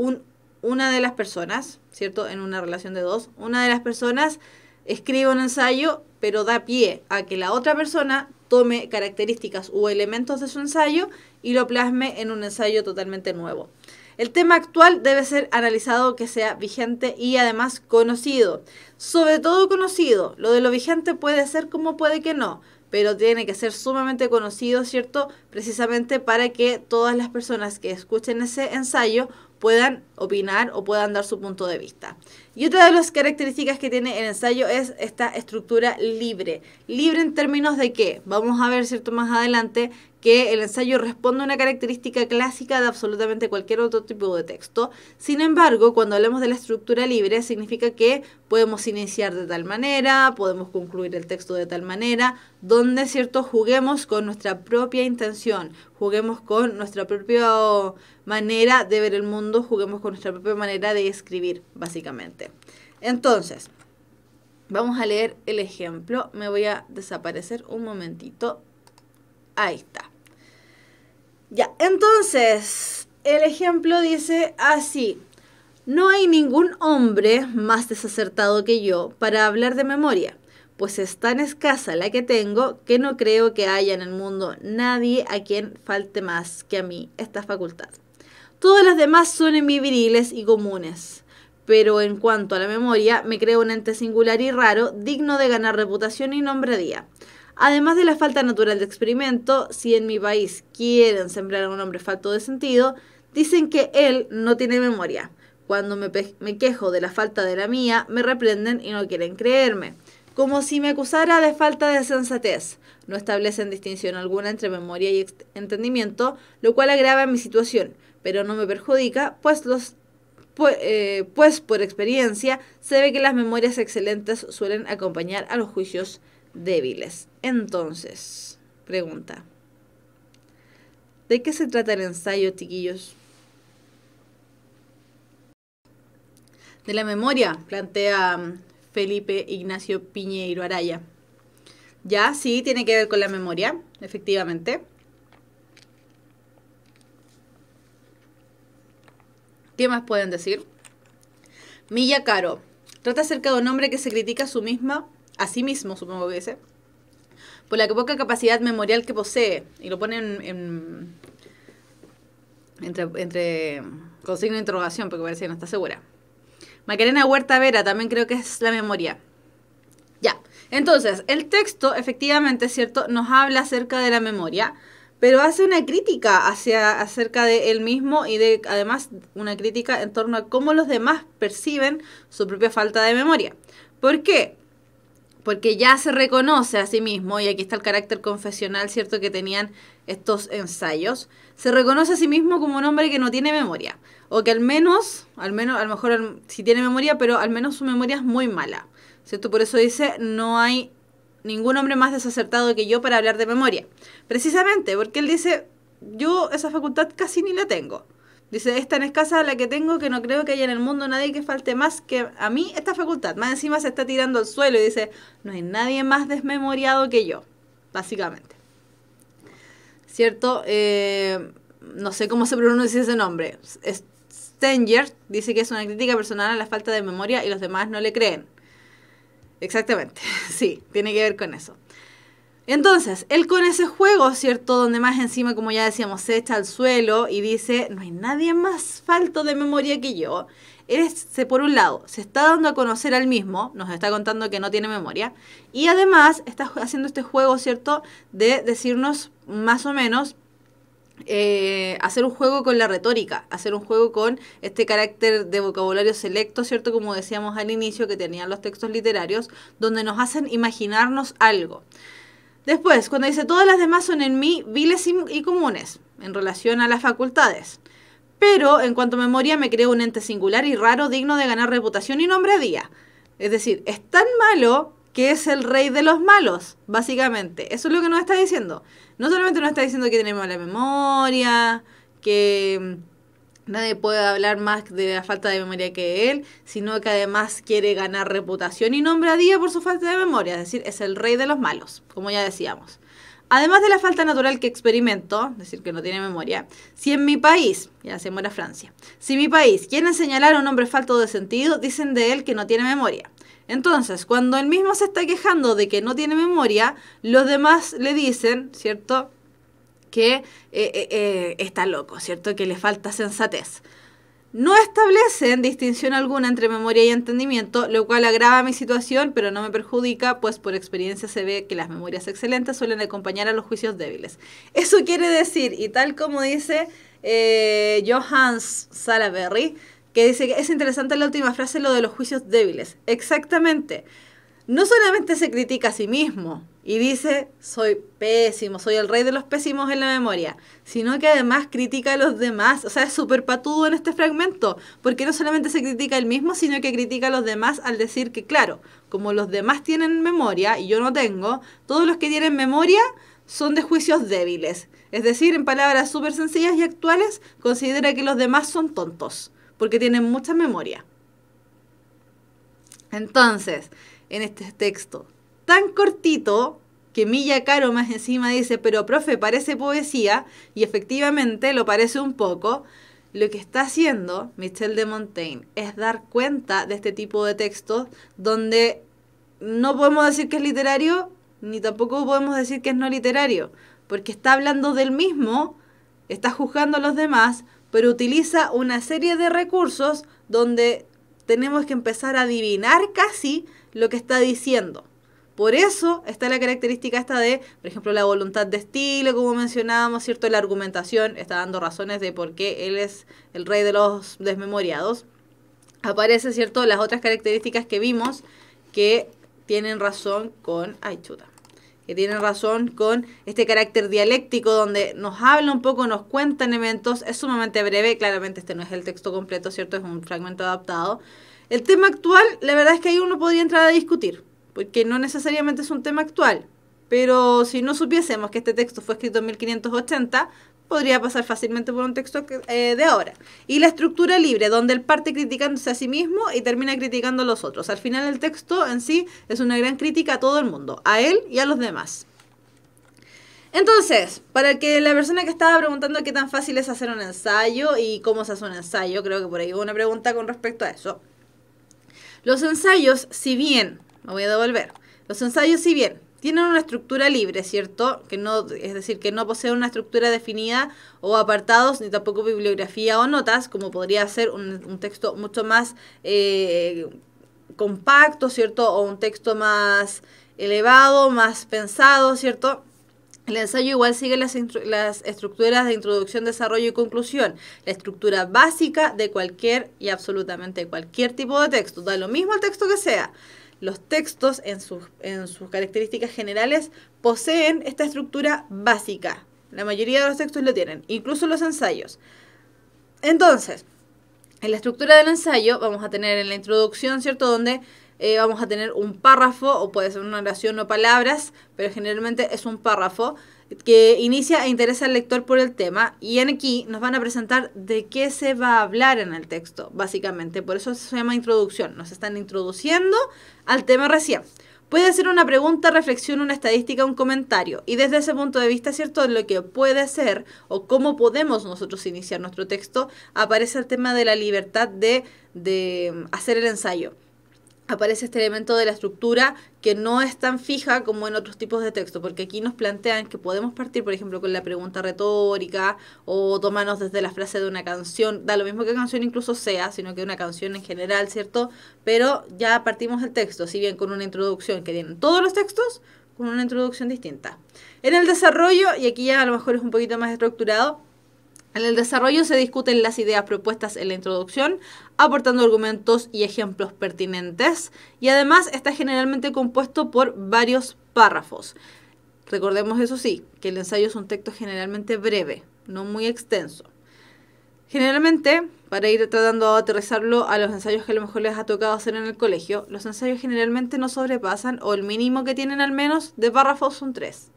una de las personas, ¿cierto?, en una relación de dos, una de las personas escribe un ensayo, pero da pie a que la otra persona tome características o elementos de su ensayo y lo plasme en un ensayo totalmente nuevo. El tema actual debe ser analizado, que sea vigente y además conocido. Sobre todo conocido. Lo de lo vigente puede ser como puede que no, pero tiene que ser sumamente conocido, ¿cierto? Precisamente para que todas las personas que escuchen ese ensayo puedan opinar o puedan dar su punto de vista. Y otra de las características que tiene el ensayo es esta estructura libre. Libre en términos de que, vamos a ver, ¿cierto?, más adelante, que el ensayo responde a una característica clásica de absolutamente cualquier otro tipo de texto. Sin embargo, cuando hablamos de la estructura libre, significa que podemos iniciar de tal manera, podemos concluir el texto de tal manera, donde, ¿cierto?, juguemos con nuestra propia intención, juguemos con nuestra propia manera de ver el mundo, juguemos con nuestra propia manera de escribir, básicamente. Entonces, vamos a leer el ejemplo. Me voy a desaparecer un momentito. Ahí está. Ya, entonces, el ejemplo dice así: no hay ningún hombre más desacertado que yo para hablar de memoria, pues es tan escasa la que tengo que no creo que haya en el mundo nadie a quien falte más que a mí esta facultad. Todas las demás son inviviriles y comunes, pero en cuanto a la memoria, me creo un ente singular y raro, digno de ganar reputación y nombradía. Además de la falta natural de experimento, si en mi país quieren sembrar a un hombre falto de sentido, dicen que él no tiene memoria. Cuando me quejo de la falta de la mía, me reprenden y no quieren creerme, como si me acusara de falta de sensatez. No establecen distinción alguna entre memoria y entendimiento, lo cual agrava mi situación, pero no me perjudica, pues por experiencia se ve que las memorias excelentes suelen acompañar a los juicios débiles. Entonces, pregunta: ¿de qué se trata el ensayo, chiquillos? De la memoria, plantea Felipe Ignacio Piñeiro Araya. Ya, sí, tiene que ver con la memoria, efectivamente. ¿Qué más pueden decir? Milla Caro trata acerca de un hombre que se critica a sí mismo, supongo que dice, por la poca capacidad memorial que posee. Y lo pone entre con signo de interrogación, porque parece que no está segura. Macarena Huerta Vera también creo que es la memoria. Ya, entonces, el texto, efectivamente, ¿cierto?, nos habla acerca de la memoria, pero hace una crítica acerca de él mismo y además una crítica en torno a cómo los demás perciben su propia falta de memoria. ¿Por qué? Porque ya se reconoce a sí mismo, y aquí está el carácter confesional, ¿cierto?, que tenían estos ensayos. Se reconoce a sí mismo como un hombre que no tiene memoria, o que al menos, a lo mejor sí tiene memoria, pero al menos su memoria es muy mala, ¿cierto? Por eso dice: no hay ningún hombre más desacertado que yo para hablar de memoria. Precisamente porque él dice: yo esa facultad casi ni la tengo. Dice: es tan escasa la que tengo que no creo que haya en el mundo nadie que falte más que a mí esta facultad. Más encima se está tirando al suelo y dice: no hay nadie más desmemoriado que yo, básicamente. ¿Cierto? No sé cómo se pronuncia ese nombre. Stenger dice que es una crítica personal a la falta de memoria y los demás no le creen. Exactamente, sí, tiene que ver con eso. Entonces, él con ese juego, ¿cierto? Donde más encima, como ya decíamos, se echa al suelo y dice, no hay nadie más falto de memoria que yo. Por un lado, se está dando a conocer al mismo, nos está contando que no tiene memoria, y además está haciendo este juego, ¿cierto? De decirnos más o menos, hacer un juego con la retórica, hacer un juego con este carácter de vocabulario selecto, ¿cierto? Como decíamos al inicio, que tenían los textos literarios, donde nos hacen imaginarnos algo. Después, cuando dice, todas las demás son en mí viles y comunes, en relación a las facultades. Pero, en cuanto a memoria, me creo un ente singular y raro, digno de ganar reputación y nombre a día. Es decir, es tan malo que es el rey de los malos, básicamente. Eso es lo que nos está diciendo. No solamente nos está diciendo que tenemos la memoria, que nadie puede hablar más de la falta de memoria que él, sino que además quiere ganar reputación y nombre a día por su falta de memoria. Es decir, es el rey de los malos, como ya decíamos. Además de la falta natural que experimento, es decir, que no tiene memoria, si en mi país, ya se muere Francia, si mi país quiere señalar a un hombre falto de sentido, dicen de él que no tiene memoria. Entonces, cuando él mismo se está quejando de que no tiene memoria, los demás le dicen, ¿cierto?, que está loco, ¿cierto?, que le falta sensatez. No establecen distinción alguna entre memoria y entendimiento, lo cual agrava mi situación, pero no me perjudica, pues por experiencia se ve que las memorias excelentes suelen acompañar a los juicios débiles. Eso quiere decir, y tal como dice Johannes Salaberry, que dice que es interesante la última frase, lo de los juicios débiles. Exactamente. No solamente se critica a sí mismo y dice, soy pésimo, soy el rey de los pésimos en la memoria, sino que además critica a los demás. O sea, es súper patudo en este fragmento, porque no solamente se critica a él mismo, sino que critica a los demás al decir que, claro, como los demás tienen memoria y yo no tengo, todos los que tienen memoria son de juicios débiles. Es decir, en palabras súper sencillas y actuales, considera que los demás son tontos, porque tienen mucha memoria. Entonces, en este texto tan cortito, que Milla Caro más encima dice, pero profe, parece poesía, y efectivamente lo parece un poco, lo que está haciendo Michel de Montaigne es dar cuenta de este tipo de textos donde no podemos decir que es literario, ni tampoco podemos decir que es no literario, porque está hablando del mismo, está juzgando a los demás, pero utiliza una serie de recursos donde tenemos que empezar a adivinar casi lo que está diciendo. Por eso está la característica esta de, por ejemplo, la voluntad de estilo, como mencionábamos, ¿cierto? La argumentación está dando razones de por qué él es el rey de los desmemoriados. Aparece, ¿cierto?, las otras características que vimos que tienen razón con... que tienen razón con este carácter dialéctico donde nos habla un poco, nos cuentan eventos, es sumamente breve, claramente este no es el texto completo, ¿cierto? Es un fragmento adaptado. El tema actual, la verdad es que ahí uno podría entrar a discutir, porque no necesariamente es un tema actual, pero si no supiésemos que este texto fue escrito en 1580, podría pasar fácilmente por un texto de ahora. Y la estructura libre, donde él parte criticándose a sí mismo y termina criticando a los otros. Al final el texto en sí es una gran crítica a todo el mundo, a él y a los demás. Entonces, para que la persona que estaba preguntando qué tan fácil es hacer un ensayo y cómo se hace un ensayo, creo que por ahí hubo una pregunta con respecto a eso. Los ensayos, si bien, me voy a devolver, los ensayos, si bien tienen una estructura libre, ¿cierto? Que no, es decir, que no poseen una estructura definida o apartados, ni tampoco bibliografía o notas, como podría ser un texto mucho más compacto, ¿cierto? O un texto más elevado, más pensado, ¿cierto? El ensayo igual sigue las estructuras de introducción, desarrollo y conclusión. La estructura básica de cualquier y absolutamente cualquier tipo de texto. Da lo mismo el texto que sea. Los textos en sus características generales poseen esta estructura básica. La mayoría de los textos lo tienen, incluso los ensayos. Entonces, en la estructura del ensayo vamos a tener en la introducción, ¿cierto?, donde vamos a tener un párrafo, o puede ser una oración o palabras, pero generalmente es un párrafo que inicia e interesa al lector por el tema, y aquí nos van a presentar de qué se va a hablar en el texto, básicamente. Por eso se llama introducción, nos están introduciendo al tema recién. Puede ser una pregunta, reflexión, una estadística, un comentario. Y desde ese punto de vista, ¿cierto? Lo que puede ser o cómo podemos nosotros iniciar nuestro texto, aparece el tema de la libertad de hacer el ensayo. Aparece este elemento de la estructura que no es tan fija como en otros tipos de texto, porque aquí nos plantean que podemos partir, por ejemplo, con la pregunta retórica o tomarnos desde la frase de una canción, da lo mismo que canción incluso sea, sino que una canción en general, ¿cierto? Pero ya partimos del texto, si bien con una introducción que tienen todos los textos, con una introducción distinta. En el desarrollo, y aquí ya a lo mejor es un poquito más estructurado, en el desarrollo se discuten las ideas propuestas en la introducción, aportando argumentos y ejemplos pertinentes, y además está generalmente compuesto por varios párrafos. Recordemos, eso sí, que el ensayo es un texto generalmente breve, no muy extenso. Generalmente, para ir tratando de aterrizarlo a los ensayos que a lo mejor les ha tocado hacer en el colegio, los ensayos generalmente no sobrepasan, o el mínimo que tienen al menos de párrafos son 3.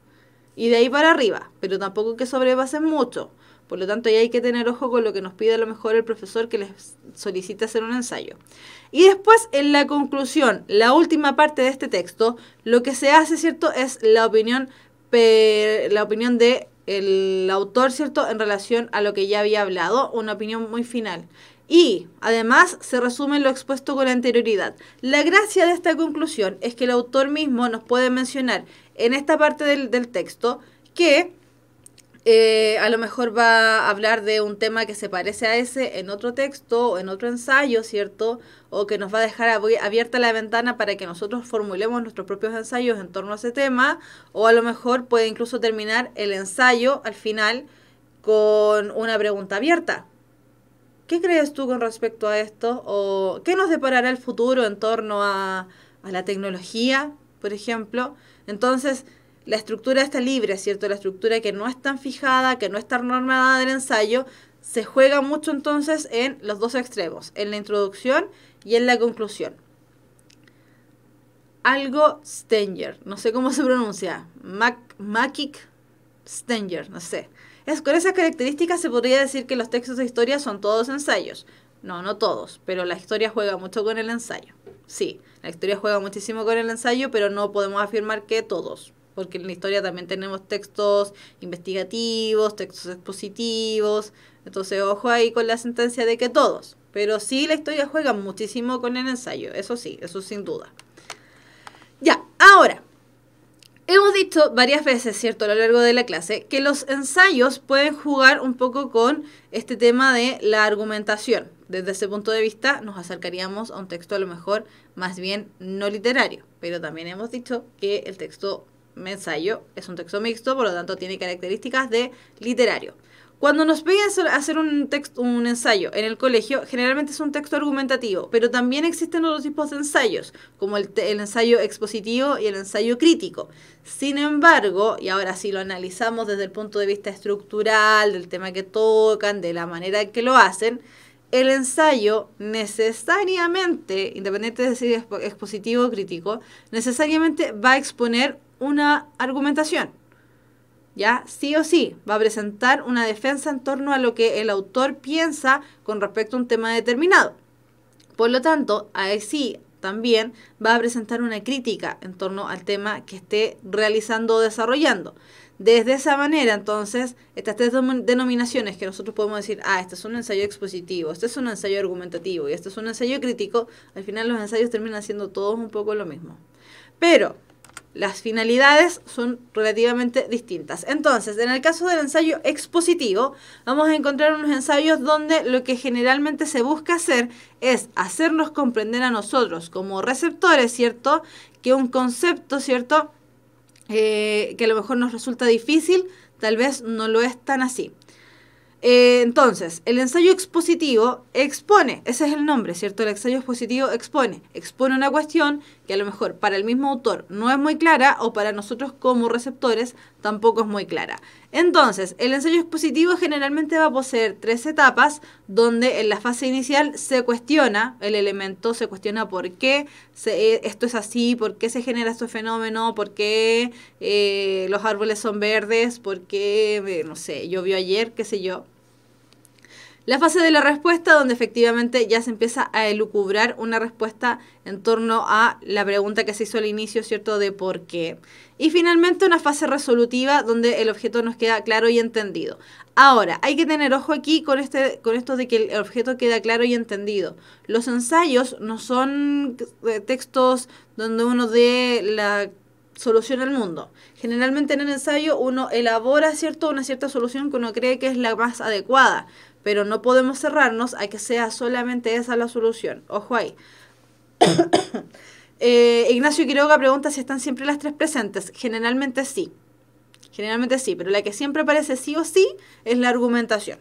Y de ahí para arriba, pero tampoco que sobrepasen mucho. Por lo tanto, ya hay que tener ojo con lo que nos pide a lo mejor el profesor que les solicite hacer un ensayo. Y después, en la conclusión, la última parte de este texto, lo que se hace, ¿cierto?, es la opinión de el autor, ¿cierto?, en relación a lo que ya había hablado, una opinión muy final. Y, además, se resume lo expuesto con anterioridad. La gracia de esta conclusión es que el autor mismo nos puede mencionar en esta parte del texto que a lo mejor va a hablar de un tema que se parece a ese en otro texto o en otro ensayo, ¿cierto? O que nos va a dejar abierta la ventana para que nosotros formulemos nuestros propios ensayos en torno a ese tema, o a lo mejor puede incluso terminar el ensayo al final con una pregunta abierta. ¿Qué crees tú con respecto a esto? ¿O qué nos deparará el futuro en torno a la tecnología, por ejemplo? Entonces, la estructura está libre, ¿cierto? La estructura que no es tan fijada, que no es tan normada del ensayo, se juega mucho entonces en los dos extremos, en la introducción y en la conclusión. Algo Stenger, no sé cómo se pronuncia, Maciek Stenger, no sé. Con esas características se podría decir que los textos de historia son todos ensayos. No, no todos, pero la historia juega mucho con el ensayo. Sí, la historia juega muchísimo con el ensayo, pero no podemos afirmar que todos. Porque en la historia también tenemos textos investigativos, textos expositivos. Entonces, ojo ahí con la sentencia de que todos. Pero sí, la historia juega muchísimo con el ensayo. Eso sí, eso sin duda. Ya, ahora, hemos dicho varias veces, ¿cierto?, a lo largo de la clase, que los ensayos pueden jugar un poco con este tema de la argumentación. Desde ese punto de vista, nos acercaríamos a un texto a lo mejor más bien no literario. Pero también hemos dicho que el texto ensayo es un texto mixto, por lo tanto tiene características de literario. Cuando nos piden hacer un ensayo en el colegio, generalmente es un texto argumentativo, pero también existen otros tipos de ensayos, como el ensayo expositivo y el ensayo crítico. Sin embargo, y ahora sí lo analizamos desde el punto de vista estructural, del tema que tocan, de la manera en que lo hacen, el ensayo necesariamente, independiente de si es expositivo o crítico, necesariamente va a exponer una argumentación. ¿Ya? Sí o sí, va a presentar una defensa en torno a lo que el autor piensa con respecto a un tema determinado. Por lo tanto, ahí sí también va a presentar una crítica en torno al tema que esté realizando o desarrollando. Desde esa manera, entonces, estas tres denominaciones que nosotros podemos decir, este es un ensayo expositivo, este es un ensayo argumentativo y este es un ensayo crítico, al final los ensayos terminan siendo todos un poco lo mismo. Pero las finalidades son relativamente distintas. Entonces, en el caso del ensayo expositivo, vamos a encontrar unos ensayos donde lo que generalmente se busca hacer es hacernos comprender a nosotros como receptores, ¿cierto?, que un concepto, ¿cierto?, que a lo mejor nos resulta difícil, tal vez no lo es tan así. Entonces, el ensayo expositivo expone, ese es el nombre, ¿cierto? El ensayo expositivo expone una cuestión que a lo mejor para el mismo autor no es muy clara o para nosotros como receptores tampoco es muy clara. Entonces, el ensayo expositivo generalmente va a poseer 3 etapas donde en la fase inicial se cuestiona el elemento, se cuestiona por qué esto es así, por qué se genera este fenómeno, por qué los árboles son verdes, por qué, no sé, llovió ayer, qué sé yo. La fase de la respuesta, donde efectivamente ya se empieza a elucubrar una respuesta en torno a la pregunta que se hizo al inicio, ¿cierto? De por qué. Y finalmente una fase resolutiva, donde el objeto nos queda claro y entendido. Ahora, hay que tener ojo aquí con esto de que el objeto queda claro y entendido. Los ensayos no son textos donde uno dé la solución al mundo. Generalmente en el ensayo uno elabora, ¿cierto?, una cierta solución que uno cree que es la más adecuada, pero no podemos cerrarnos a que sea solamente esa la solución. Ojo ahí. Ignacio Quiroga pregunta si están siempre las tres presentes. Generalmente sí, pero la que siempre aparece sí o sí es la argumentación.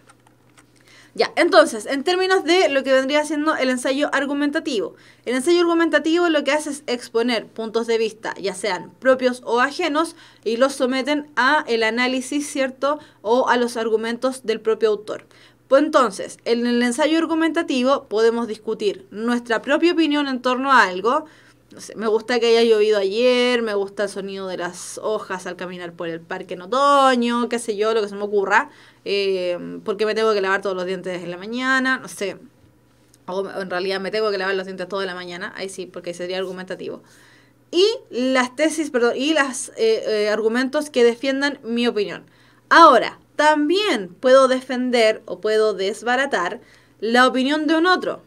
Ya, entonces, en términos de lo que vendría siendo el ensayo argumentativo. El ensayo argumentativo lo que hace es exponer puntos de vista, ya sean propios o ajenos, y los someten a el análisis, ¿cierto?, o a los argumentos del propio autor. Pues entonces, en el ensayo argumentativo podemos discutir nuestra propia opinión en torno a algo. No sé, me gusta que haya llovido ayer, me gusta el sonido de las hojas al caminar por el parque en otoño, qué sé yo, lo que se me ocurra, porque me tengo que lavar todos los dientes en la mañana, no sé, o en realidad me tengo que lavar los dientes toda la mañana, ahí sí, porque sería argumentativo. Y las tesis, perdón, y los argumentos que defiendan mi opinión. Ahora, también puedo defender o puedo desbaratar la opinión de un otro.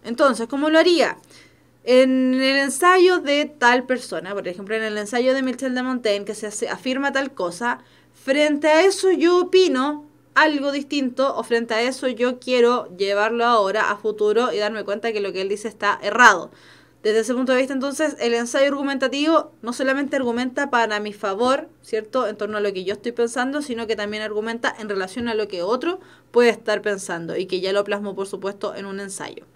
Entonces, ¿cómo lo haría? En el ensayo de tal persona, por ejemplo, en el ensayo de Michel de Montaigne, que se afirma tal cosa, frente a eso yo opino algo distinto, o frente a eso yo quiero llevarlo ahora a futuro y darme cuenta que lo que él dice está errado. Desde ese punto de vista, entonces, el ensayo argumentativo no solamente argumenta para mi favor, ¿cierto?, en torno a lo que yo estoy pensando, sino que también argumenta en relación a lo que otro puede estar pensando y que ya lo plasmo, por supuesto, en un ensayo.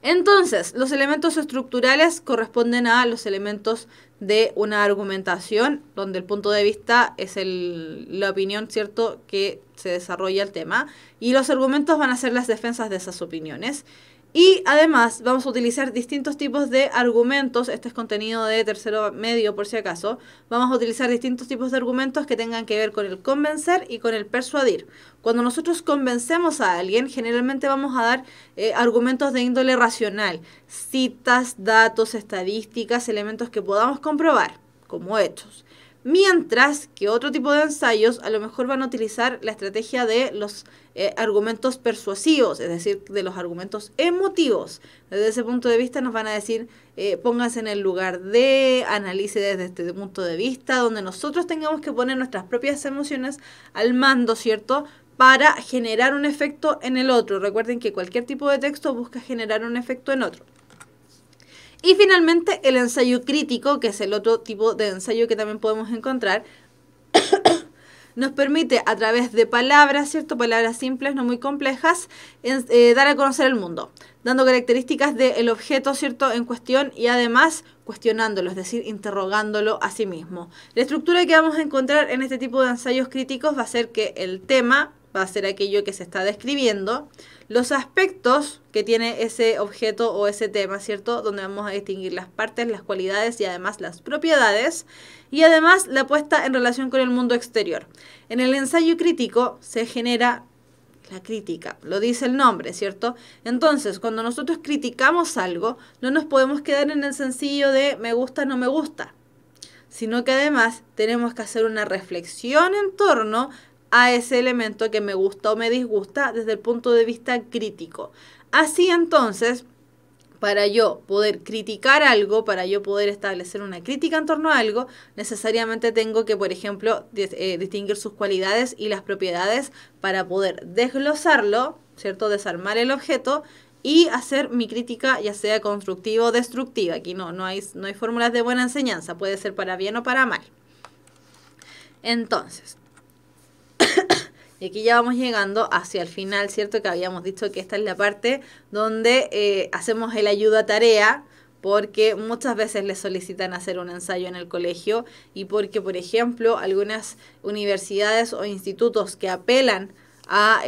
Entonces, los elementos estructurales corresponden a los elementos de una argumentación, donde el punto de vista es la opinión, ¿cierto?, que se desarrolla el tema, y los argumentos van a ser las defensas de esas opiniones. Y además vamos a utilizar distintos tipos de argumentos, este es contenido de tercero medio por si acaso, vamos a utilizar distintos tipos de argumentos que tengan que ver con el convencer y con el persuadir. Cuando nosotros convencemos a alguien, generalmente vamos a dar argumentos de índole racional, citas, datos, estadísticas, elementos que podamos comprobar como hechos. Mientras que otro tipo de ensayos a lo mejor van a utilizar la estrategia de los argumentos persuasivos, es decir, de los argumentos emotivos. Desde ese punto de vista nos van a decir, póngase en el lugar de, analice desde este punto de vista, donde nosotros tengamos que poner nuestras propias emociones al mando, ¿cierto?, para generar un efecto en el otro. Recuerden que cualquier tipo de texto busca generar un efecto en otro. Y finalmente el ensayo crítico, que es el otro tipo de ensayo que también podemos encontrar, nos permite a través de palabras, ¿cierto?, palabras simples, no muy complejas, dar a conocer el mundo, dando características del objeto, ¿cierto?, en cuestión y además cuestionándolo, es decir, interrogándolo a sí mismo. La estructura que vamos a encontrar en este tipo de ensayos críticos va a ser que el tema va a ser aquello que se está describiendo, los aspectos que tiene ese objeto o ese tema, ¿cierto?, donde vamos a distinguir las partes, las cualidades y además las propiedades, y además la puesta en relación con el mundo exterior. En el ensayo crítico se genera la crítica, lo dice el nombre, ¿cierto? Entonces, cuando nosotros criticamos algo, no nos podemos quedar en el sencillo de me gusta, no me gusta, sino que además tenemos que hacer una reflexión en torno a ese elemento que me gusta o me disgusta desde el punto de vista crítico. Así entonces, para yo poder criticar algo, para yo poder establecer una crítica en torno a algo, necesariamente tengo que, por ejemplo, distinguir sus cualidades y las propiedades para poder desglosarlo, ¿cierto?, desarmar el objeto y hacer mi crítica, ya sea constructiva o destructiva. Aquí no hay fórmulas de buena enseñanza, puede ser para bien o para mal. Entonces, y aquí ya vamos llegando hacia el final, ¿cierto? Que habíamos dicho que esta es la parte donde hacemos el ayuda tarea, porque muchas veces les solicitan hacer un ensayo en el colegio y porque, por ejemplo, algunas universidades o institutos que apelan a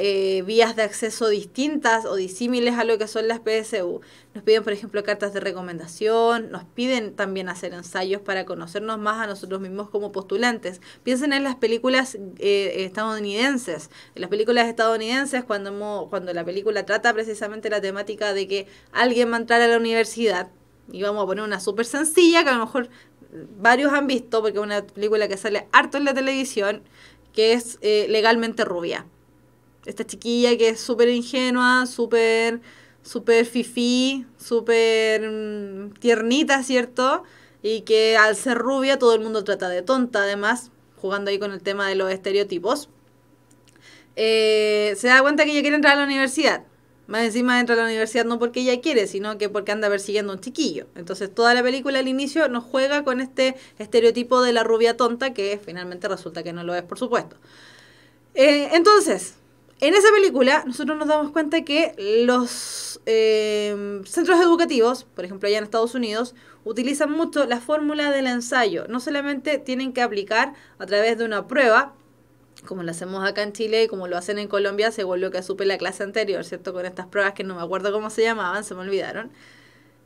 vías de acceso distintas o disímiles a lo que son las PSU. Nos piden, por ejemplo, cartas de recomendación, nos piden también hacer ensayos para conocernos más a nosotros mismos como postulantes. Piensen en las películas estadounidenses. En las películas estadounidenses, cuando la película trata precisamente la temática de que alguien va a entrar a la universidad, y vamos a poner una súper sencilla que a lo mejor varios han visto, porque es una película que sale harto en la televisión, que es Legalmente Rubia. Esta chiquilla que es súper ingenua, súper fifí, súper tiernita, ¿cierto? Y que al ser rubia todo el mundo trata de tonta, además, jugando ahí con el tema de los estereotipos. Se da cuenta que ella quiere entrar a la universidad. Más encima entra a la universidad no porque ella quiere, sino que porque anda persiguiendo a un chiquillo. Entonces toda la película al inicio nos juega con este estereotipo de la rubia tonta, que finalmente resulta que no lo es, por supuesto. Entonces, en esa película nosotros nos damos cuenta que los centros educativos, por ejemplo allá en Estados Unidos, utilizan mucho la fórmula del ensayo. No solamente tienen que aplicar a través de una prueba, como lo hacemos acá en Chile y como lo hacen en Colombia, según lo que supe la clase anterior, ¿cierto? Con estas pruebas que no me acuerdo cómo se llamaban, se me olvidaron.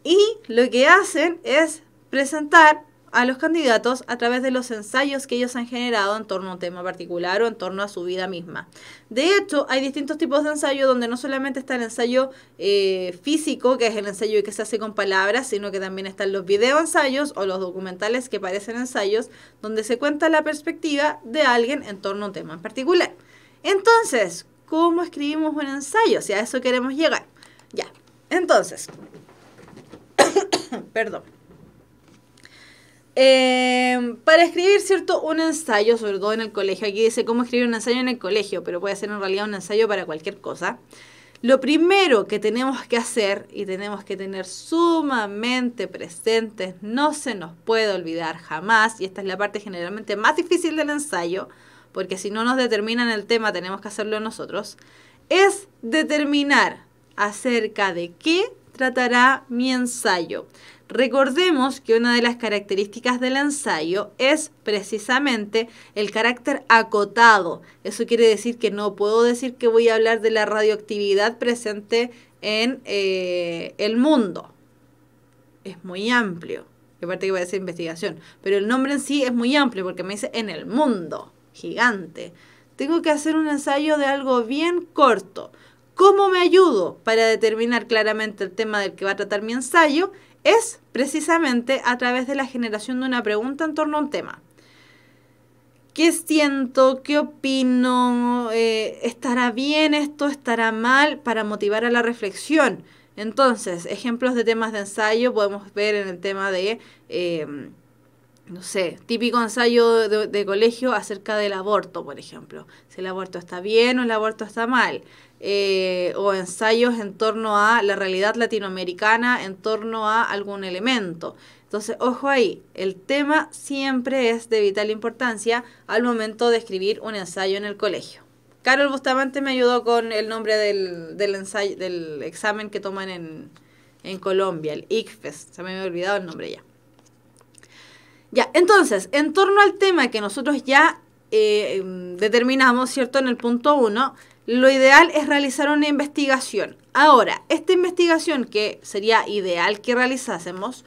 Y lo que hacen es presentar a los candidatos a través de los ensayos que ellos han generado en torno a un tema particular o en torno a su vida misma. De hecho, hay distintos tipos de ensayo donde no solamente está el ensayo físico, que es el ensayo que se hace con palabras, sino que también están los videoensayos o los documentales que parecen ensayos, donde se cuenta la perspectiva de alguien en torno a un tema en particular. Entonces, ¿cómo escribimos un ensayo? Si a eso queremos llegar. Ya, entonces, perdón. Para escribir, ¿cierto? Un ensayo, sobre todo en el colegio. Aquí dice cómo escribir un ensayo en el colegio, pero puede ser en realidad un ensayo para cualquier cosa. Lo primero que tenemos que hacer y tenemos que tener sumamente presentes, no se nos puede olvidar jamás, y esta es la parte generalmente más difícil del ensayo, porque si no nos determinan el tema tenemos que hacerlo nosotros, es determinar acerca de qué tratará mi ensayo. Recordemos que una de las características del ensayo es precisamente el carácter acotado. Eso quiere decir que no puedo decir que voy a hablar de la radioactividad presente en el mundo. Es muy amplio. Aparte que voy a decir investigación. Pero el nombre en sí es muy amplio porque me dice en el mundo. Gigante. Tengo que hacer un ensayo de algo bien corto. ¿Cómo me ayudo para determinar claramente el tema del que va a tratar mi ensayo? Es precisamente a través de la generación de una pregunta en torno a un tema. ¿Qué siento? ¿Qué opino? ¿Estará bien esto? ¿Estará mal? Para motivar a la reflexión. Entonces, ejemplos de temas de ensayo podemos ver en el tema de, no sé, típico ensayo de colegio acerca del aborto, por ejemplo. Si el aborto está bien o el aborto está mal. O ensayos en torno a la realidad latinoamericana, en torno a algún elemento. Entonces, ojo ahí, el tema siempre es de vital importancia al momento de escribir un ensayo en el colegio. Carol Bustamante me ayudó con el nombre del ensayo, del examen que toman en Colombia, el ICFES. Se me había olvidado el nombre ya. Ya, entonces, en torno al tema que nosotros ya determinamos, ¿cierto? En el punto 1, lo ideal es realizar una investigación. Ahora, esta investigación que sería ideal que realizásemos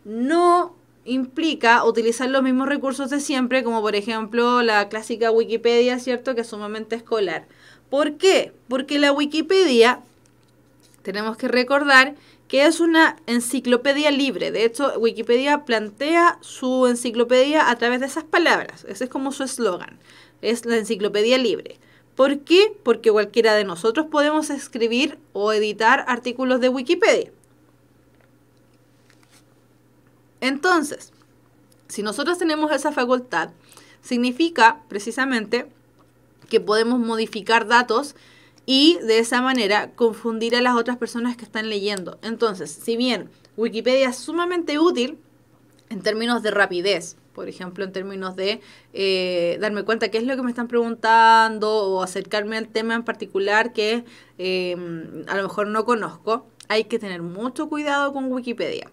no implica utilizar los mismos recursos de siempre, como por ejemplo la clásica Wikipedia, ¿cierto? Que es sumamente escolar. ¿Por qué? Porque la Wikipedia, tenemos que recordar que es una enciclopedia libre. De hecho, Wikipedia plantea su enciclopedia a través de esas palabras. Ese es como su eslogan. Es la enciclopedia libre. ¿Por qué? Porque cualquiera de nosotros podemos escribir o editar artículos de Wikipedia. Entonces, si nosotros tenemos esa facultad, significa precisamente que podemos modificar datos y de esa manera confundir a las otras personas que están leyendo. Entonces, si bien Wikipedia es sumamente útil en términos de rapidez, por ejemplo, en términos de darme cuenta qué es lo que me están preguntando o acercarme al tema en particular que a lo mejor no conozco, hay que tener mucho cuidado con Wikipedia.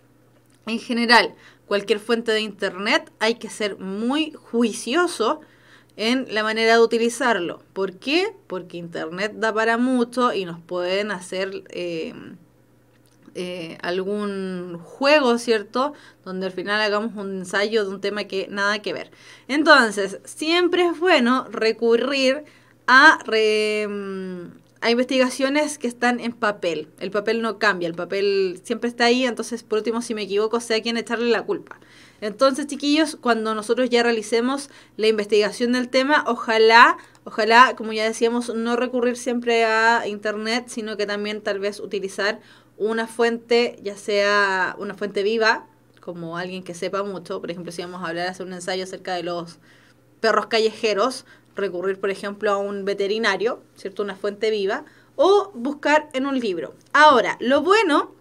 En general, cualquier fuente de internet hay que ser muy juicioso en la manera de utilizarlo. ¿Por qué? Porque Internet da para mucho y nos pueden hacer algún juego, ¿cierto? Donde al final hagamos un ensayo de un tema que nada que ver. Entonces, siempre es bueno recurrir a investigaciones que están en papel. El papel no cambia, el papel siempre está ahí, entonces por último, si me equivoco, sé a quién echarle la culpa. Entonces, chiquillos, cuando nosotros ya realicemos la investigación del tema, ojalá, como ya decíamos, no recurrir siempre a internet, sino que también tal vez utilizar una fuente, ya sea una fuente viva, como alguien que sepa mucho. Por ejemplo, si vamos a hablar, hacer un ensayo acerca de los perros callejeros, recurrir, por ejemplo, a un veterinario, ¿cierto? Una fuente viva, o buscar en un libro. Ahora, lo bueno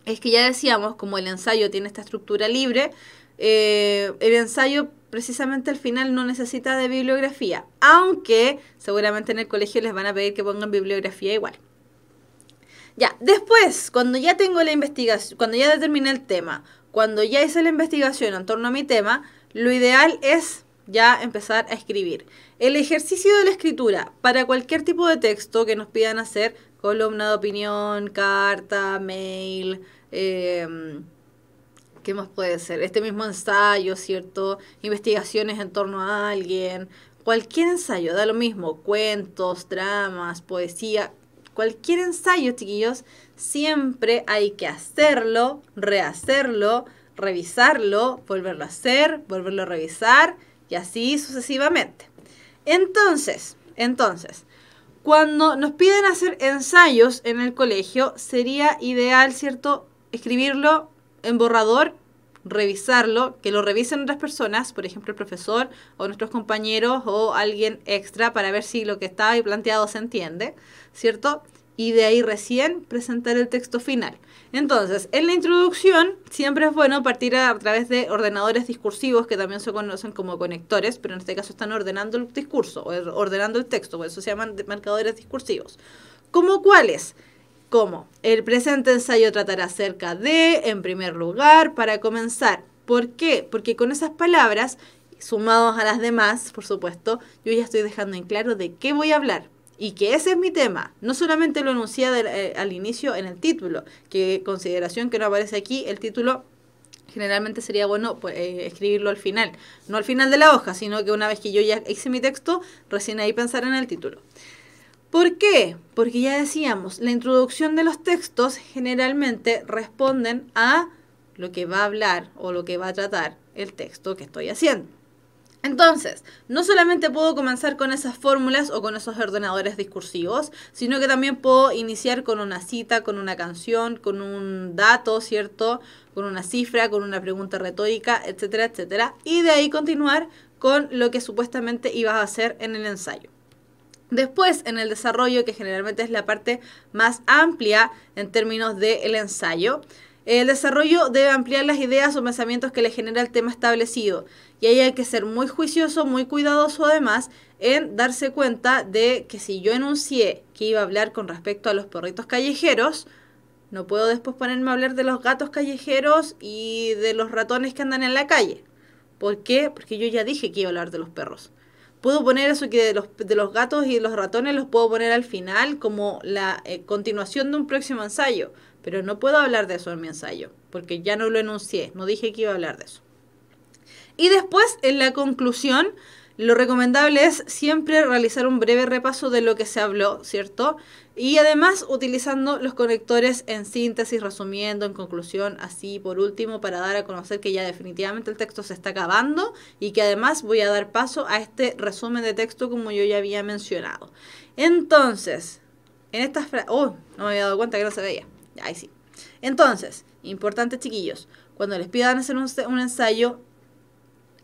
es que ya decíamos, como el ensayo tiene esta estructura libre, el ensayo precisamente al final no necesita de bibliografía, aunque seguramente en el colegio les van a pedir que pongan bibliografía igual. Ya, después, cuando ya tengo la investigación, cuando ya determiné el tema, cuando ya hice la investigación en torno a mi tema, lo ideal es ya empezar a escribir. El ejercicio de la escritura para cualquier tipo de texto que nos pidan hacer, columna de opinión, carta, mail, ¿qué más puede ser? Este mismo ensayo, ¿cierto? Investigaciones en torno a alguien, cualquier ensayo, da lo mismo, cuentos, dramas, poesía, cualquier ensayo, chiquillos, siempre hay que hacerlo, rehacerlo, revisarlo, volverlo a hacer, volverlo a revisar y así sucesivamente. Entonces, cuando nos piden hacer ensayos en el colegio, sería ideal, ¿cierto?, escribirlo en borrador, revisarlo, que lo revisen otras personas, por ejemplo el profesor o nuestros compañeros o alguien extra para ver si lo que está ahí planteado se entiende, ¿cierto? Y de ahí recién presentar el texto final. Entonces, en la introducción siempre es bueno partir a través de ordenadores discursivos que también se conocen como conectores, pero en este caso están ordenando el discurso o ordenando el texto, por eso se llaman marcadores discursivos. ¿Cómo cuáles? Como el presente ensayo tratará acerca de, en primer lugar, para comenzar. ¿Por qué? Porque con esas palabras, sumados a las demás, por supuesto, yo ya estoy dejando en claro de qué voy a hablar. Y que ese es mi tema. No solamente lo enuncié al inicio en el título, que consideración que no aparece aquí, el título generalmente sería bueno pues, escribirlo al final. No al final de la hoja, sino que una vez que yo ya hice mi texto, recién ahí pensar en el título. ¿Por qué? Porque ya decíamos, la introducción de los textos generalmente responden a lo que va a hablar o lo que va a tratar el texto que estoy haciendo. Entonces, no solamente puedo comenzar con esas fórmulas o con esos ordenadores discursivos, sino que también puedo iniciar con una cita, con una canción, con un dato, ¿cierto? Con una cifra, con una pregunta retórica, etcétera, etcétera. Y de ahí continuar con lo que supuestamente ibas a hacer en el ensayo. Después, en el desarrollo, que generalmente es la parte más amplia en términos del ensayo, el desarrollo debe ampliar las ideas o pensamientos que le genera el tema establecido. Y ahí hay que ser muy juicioso, muy cuidadoso además en darse cuenta de que si yo enuncié que iba a hablar con respecto a los perritos callejeros, no puedo después ponerme a hablar de los gatos callejeros y de los ratones que andan en la calle. ¿Por qué? Porque yo ya dije que iba a hablar de los perros. Puedo poner eso que de los gatos y los ratones los puedo poner al final como la continuación de un próximo ensayo. Pero no puedo hablar de eso en mi ensayo, porque ya no lo enuncié, no dije que iba a hablar de eso. Y después, en la conclusión, lo recomendable es siempre realizar un breve repaso de lo que se habló, ¿cierto? Y además utilizando los conectores en síntesis, resumiendo, en conclusión, así por último, para dar a conocer que ya definitivamente el texto se está acabando y que además voy a dar paso a este resumen de texto como yo ya había mencionado. Entonces, en estas frases... ¡Oh! No me había dado cuenta que no se veía. Ahí sí. Entonces, importante, chiquillos, cuando les pidan hacer un ensayo,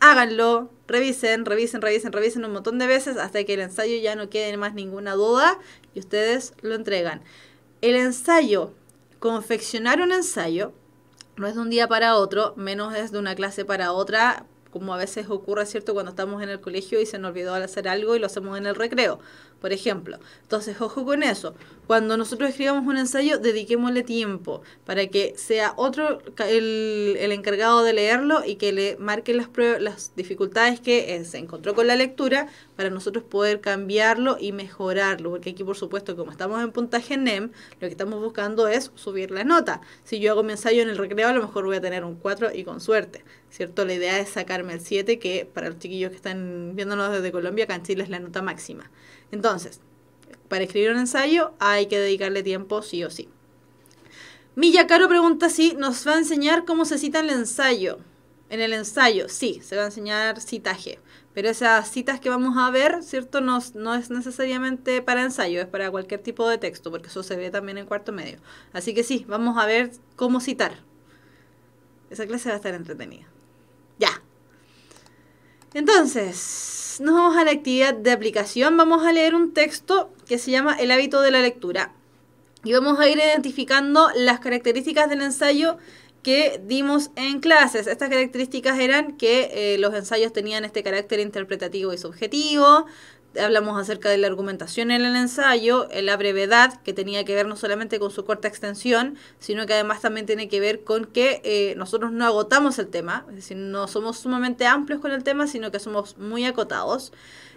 háganlo, revisen un montón de veces hasta que el ensayo ya no quede más ninguna duda y ustedes lo entregan. El ensayo, confeccionar un ensayo, no es de un día para otro, menos es de una clase para otra, como a veces ocurre, ¿cierto?, cuando estamos en el colegio y se nos olvidó hacer algo y lo hacemos en el recreo, por ejemplo. Entonces, ojo con eso. Cuando nosotros escribamos un ensayo, dediquémosle tiempo para que sea otro el encargado de leerlo y que le marque las dificultades que se encontró con la lectura para nosotros poder cambiarlo y mejorarlo. Porque aquí, por supuesto, como estamos en puntaje NEM, lo que estamos buscando es subir la nota. Si yo hago mi ensayo en el recreo, a lo mejor voy a tener un 4 y con suerte, ¿cierto? La idea es sacarme el 7, que para los chiquillos que están viéndonos desde Colombia, acá en Chile es la nota máxima. Entonces, para escribir un ensayo hay que dedicarle tiempo sí o sí. Milla Caro pregunta si nos va a enseñar cómo se cita el ensayo. En el ensayo, sí, se va a enseñar citaje. Pero esas citas que vamos a ver, ¿cierto? No es necesariamente para ensayo, es para cualquier tipo de texto, porque eso se ve también en cuarto medio. Así que sí, vamos a ver cómo citar. Esa clase va a estar entretenida. Ya. Entonces, nos vamos a la actividad de aplicación. Vamos a leer un texto que se llama El hábito de la lectura. Y vamos a ir identificando las características del ensayo que dimos en clases. Estas características eran que los ensayos tenían este carácter interpretativo y subjetivo. Hablamos acerca de la argumentación en el ensayo, la brevedad, que tenía que ver no solamente con su corta extensión, sino que además también tiene que ver con que nosotros no agotamos el tema, es decir, no somos sumamente amplios con el tema, sino que somos muy acotados.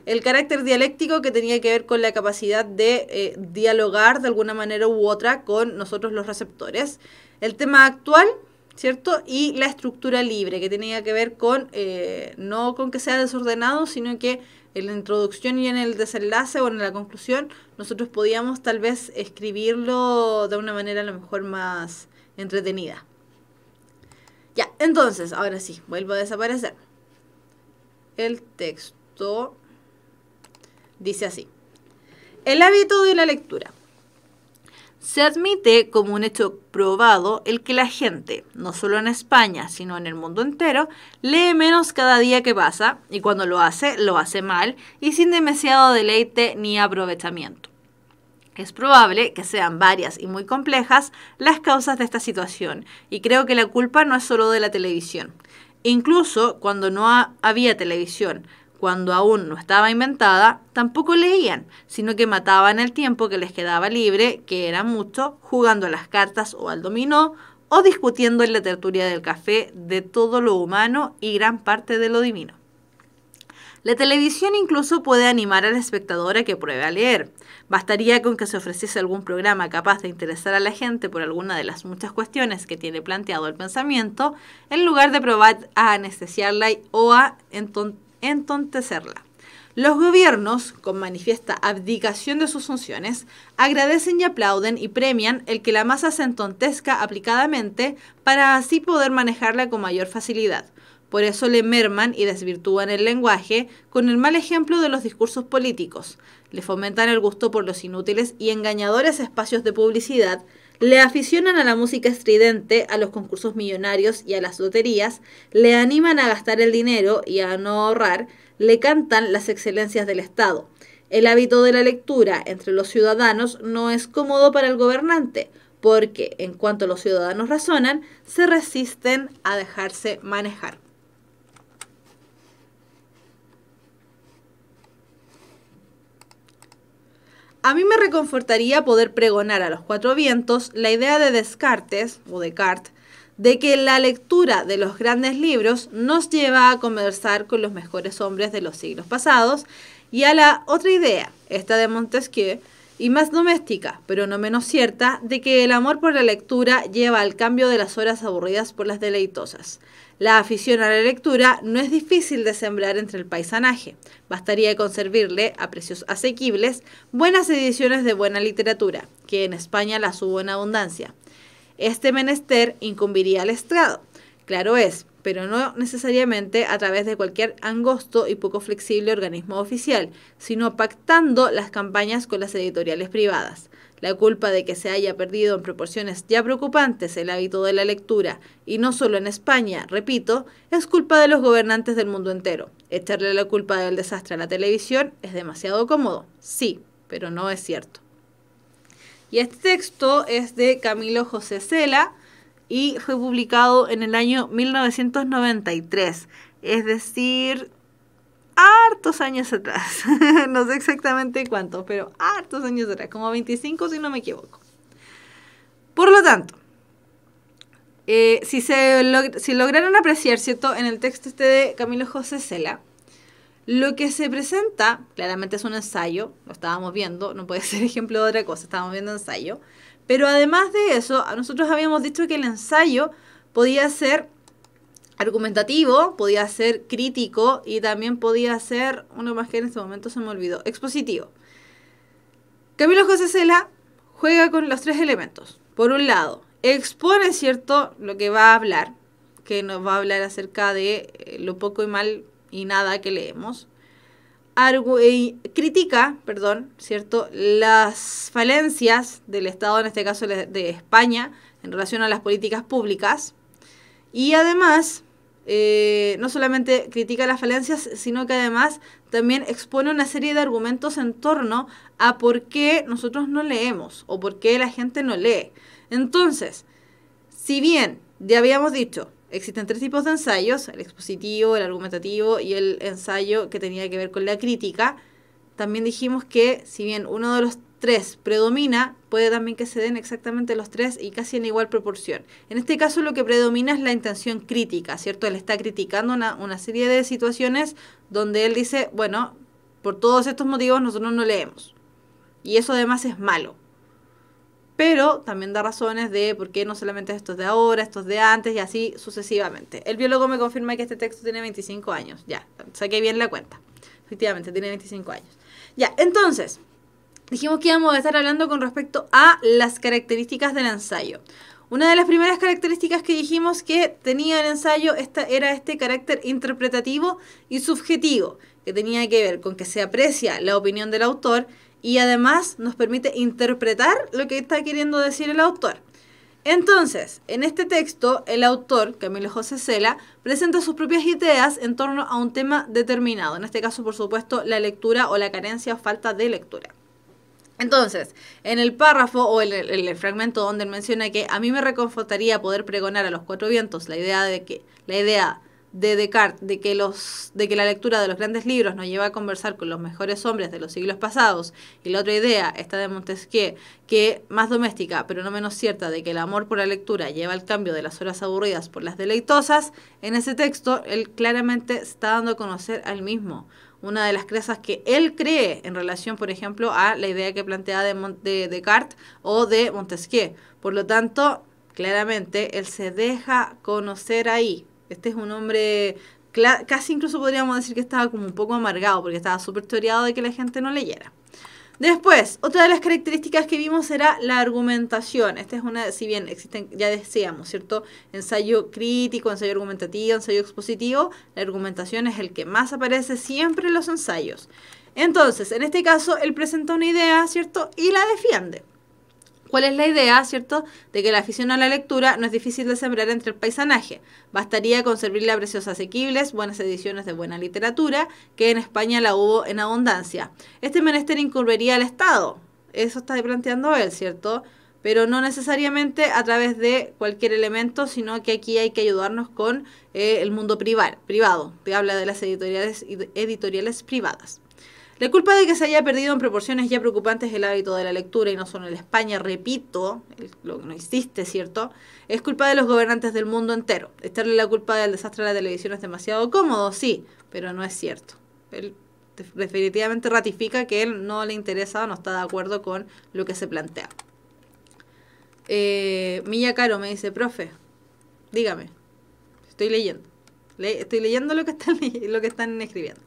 El carácter dialéctico, que tenía que ver con la capacidad de dialogar de alguna manera u otra con nosotros los receptores. El tema actual, ¿cierto? Y la estructura libre, que tenía que ver con, no con que sea desordenado, sino que en la introducción y en el desenlace o en la conclusión, nosotros podíamos tal vez escribirlo de una manera a lo mejor más entretenida. Ya, entonces, ahora sí, vuelvo a desaparecer. El texto dice así. El hábito de la lectura. Se admite como un hecho probado el que la gente, no solo en España, sino en el mundo entero, lee menos cada día que pasa, y cuando lo hace mal y sin demasiado deleite ni aprovechamiento. Es probable que sean varias y muy complejas las causas de esta situación, y creo que la culpa no es solo de la televisión. Incluso cuando no había televisión, cuando aún no estaba inventada, tampoco leían, sino que mataban el tiempo que les quedaba libre, que era mucho, jugando a las cartas o al dominó, o discutiendo en la tertulia del café de todo lo humano y gran parte de lo divino. La televisión incluso puede animar al espectador a que pruebe a leer. Bastaría con que se ofreciese algún programa capaz de interesar a la gente por alguna de las muchas cuestiones que tiene planteado el pensamiento, en lugar de probar a anestesiarla o a entontecerla. Los gobiernos, con manifiesta abdicación de sus funciones, agradecen y aplauden y premian el que la masa se entontezca aplicadamente para así poder manejarla con mayor facilidad. Por eso le merman y desvirtúan el lenguaje con el mal ejemplo de los discursos políticos. Le fomentan el gusto por los inútiles y engañadores espacios de publicidad, le aficionan a la música estridente, a los concursos millonarios y a las loterías, le animan a gastar el dinero y a no ahorrar, le cantan las excelencias del Estado. El hábito de la lectura entre los ciudadanos no es cómodo para el gobernante, porque en cuanto los ciudadanos razonan, se resisten a dejarse manejar. A mí me reconfortaría poder pregonar a los cuatro vientos la idea de Descartes, o Descartes, de que la lectura de los grandes libros nos lleva a conversar con los mejores hombres de los siglos pasados, y a la otra idea, esta de Montesquieu, y más doméstica, pero no menos cierta, de que el amor por la lectura lleva al cambio de las horas aburridas por las deleitosas. La afición a la lectura no es difícil de sembrar entre el paisanaje. Bastaría con servirle, a precios asequibles, buenas ediciones de buena literatura, que en España las hubo en abundancia. Este menester incumbiría al Estado, claro es, pero no necesariamente a través de cualquier angosto y poco flexible organismo oficial, sino pactando las campañas con las editoriales privadas. La culpa de que se haya perdido en proporciones ya preocupantes el hábito de la lectura, y no solo en España, repito, es culpa de los gobernantes del mundo entero. Echarle la culpa del desastre a la televisión es demasiado cómodo, sí, pero no es cierto. Y este texto es de Camilo José Cela y fue publicado en el año 1993. es decir, hartos años atrás. No sé exactamente cuántos, pero hartos años atrás, como 25 si no me equivoco. Por lo tanto, si lograron apreciar, ¿cierto?, en el texto este de Camilo José Cela, lo que se presenta, claramente es un ensayo, lo estábamos viendo, no puede ser ejemplo de otra cosa, estábamos viendo ensayo, pero además de eso, nosotros habíamos dicho que el ensayo podía ser argumentativo, podía ser crítico y también podía ser, uno más que en este momento se me olvidó, expositivo. Camilo José Cela juega con los tres elementos. Por un lado, expone, ¿cierto?, lo que va a hablar, que nos va a hablar acerca de lo poco y mal y nada que leemos. Critica, ¿cierto?, las falencias del Estado, en este caso de España, en relación a las políticas públicas. Y además, no solamente critica las falencias, sino que además también expone una serie de argumentos en torno a por qué nosotros no leemos o por qué la gente no lee. Entonces, si bien ya habíamos dicho, existen tres tipos de ensayos, el expositivo, el argumentativo y el ensayo que tenía que ver con la crítica, también dijimos que si bien uno de los tres predomina, puede también que se den exactamente los tres y casi en igual proporción. En este caso lo que predomina es la intención crítica, ¿cierto? Él está criticando una serie de situaciones donde él dice, bueno, por todos estos motivos nosotros no leemos. Y eso además es malo. Pero también da razones de por qué no solamente estos de ahora, estos de antes y así sucesivamente. El biólogo me confirma que este texto tiene 25 años. Ya, saqué bien la cuenta. Efectivamente, tiene 25 años. Ya, entonces, dijimos que íbamos a estar hablando con respecto a las características del ensayo. Una de las primeras características que dijimos que tenía el ensayo era este carácter interpretativo y subjetivo, que tenía que ver con que se aprecia la opinión del autor y además nos permite interpretar lo que está queriendo decir el autor. Entonces, en este texto, el autor, Camilo José Cela, presenta sus propias ideas en torno a un tema determinado. En este caso, por supuesto, la lectura o la carencia o falta de lectura. Entonces, en el párrafo o el fragmento donde él menciona que a mí me reconfortaría poder pregonar a los cuatro vientos la idea de Descartes de que la lectura de los grandes libros nos lleva a conversar con los mejores hombres de los siglos pasados, y la otra idea, esta de Montesquieu, que más doméstica pero no menos cierta, de que el amor por la lectura lleva al cambio de las horas aburridas por las deleitosas, en ese texto él claramente está dando a conocer al mismo una de las cosas que él cree en relación, por ejemplo, a la idea que plantea de Descartes o de Montesquieu. Por lo tanto, claramente él se deja conocer ahí. Este es un hombre, casi incluso podríamos decir que estaba como un poco amargado, porque estaba súper choreado de que la gente no leyera. Después, otra de las características que vimos era la argumentación. Esta es una, si bien existen, ya decíamos, ¿cierto?, ensayo crítico, ensayo argumentativo, ensayo expositivo, la argumentación es el que más aparece siempre en los ensayos. Entonces, en este caso, él presenta una idea, ¿cierto?, y la defiende. ¿Cuál es la idea, cierto?, de que la afición a la lectura no es difícil de sembrar entre el paisanaje. Bastaría con servirle a precios asequibles, buenas ediciones de buena literatura, que en España la hubo en abundancia. Este menester incurriría al Estado. Eso está planteando él, ¿cierto? Pero no necesariamente a través de cualquier elemento, sino que aquí hay que ayudarnos con el mundo privado. Te habla de las editoriales privadas. La culpa de que se haya perdido en proporciones ya preocupantes el hábito de la lectura, y no solo en España, repito, lo que no existe, ¿cierto?, es culpa de los gobernantes del mundo entero. Echarle la culpa del desastre a la televisión es demasiado cómodo, sí, pero no es cierto. Él definitivamente ratifica que él no le interesa o no está de acuerdo con lo que se plantea. Milla Caro me dice, profe, dígame, estoy leyendo. Estoy leyendo lo que están escribiendo.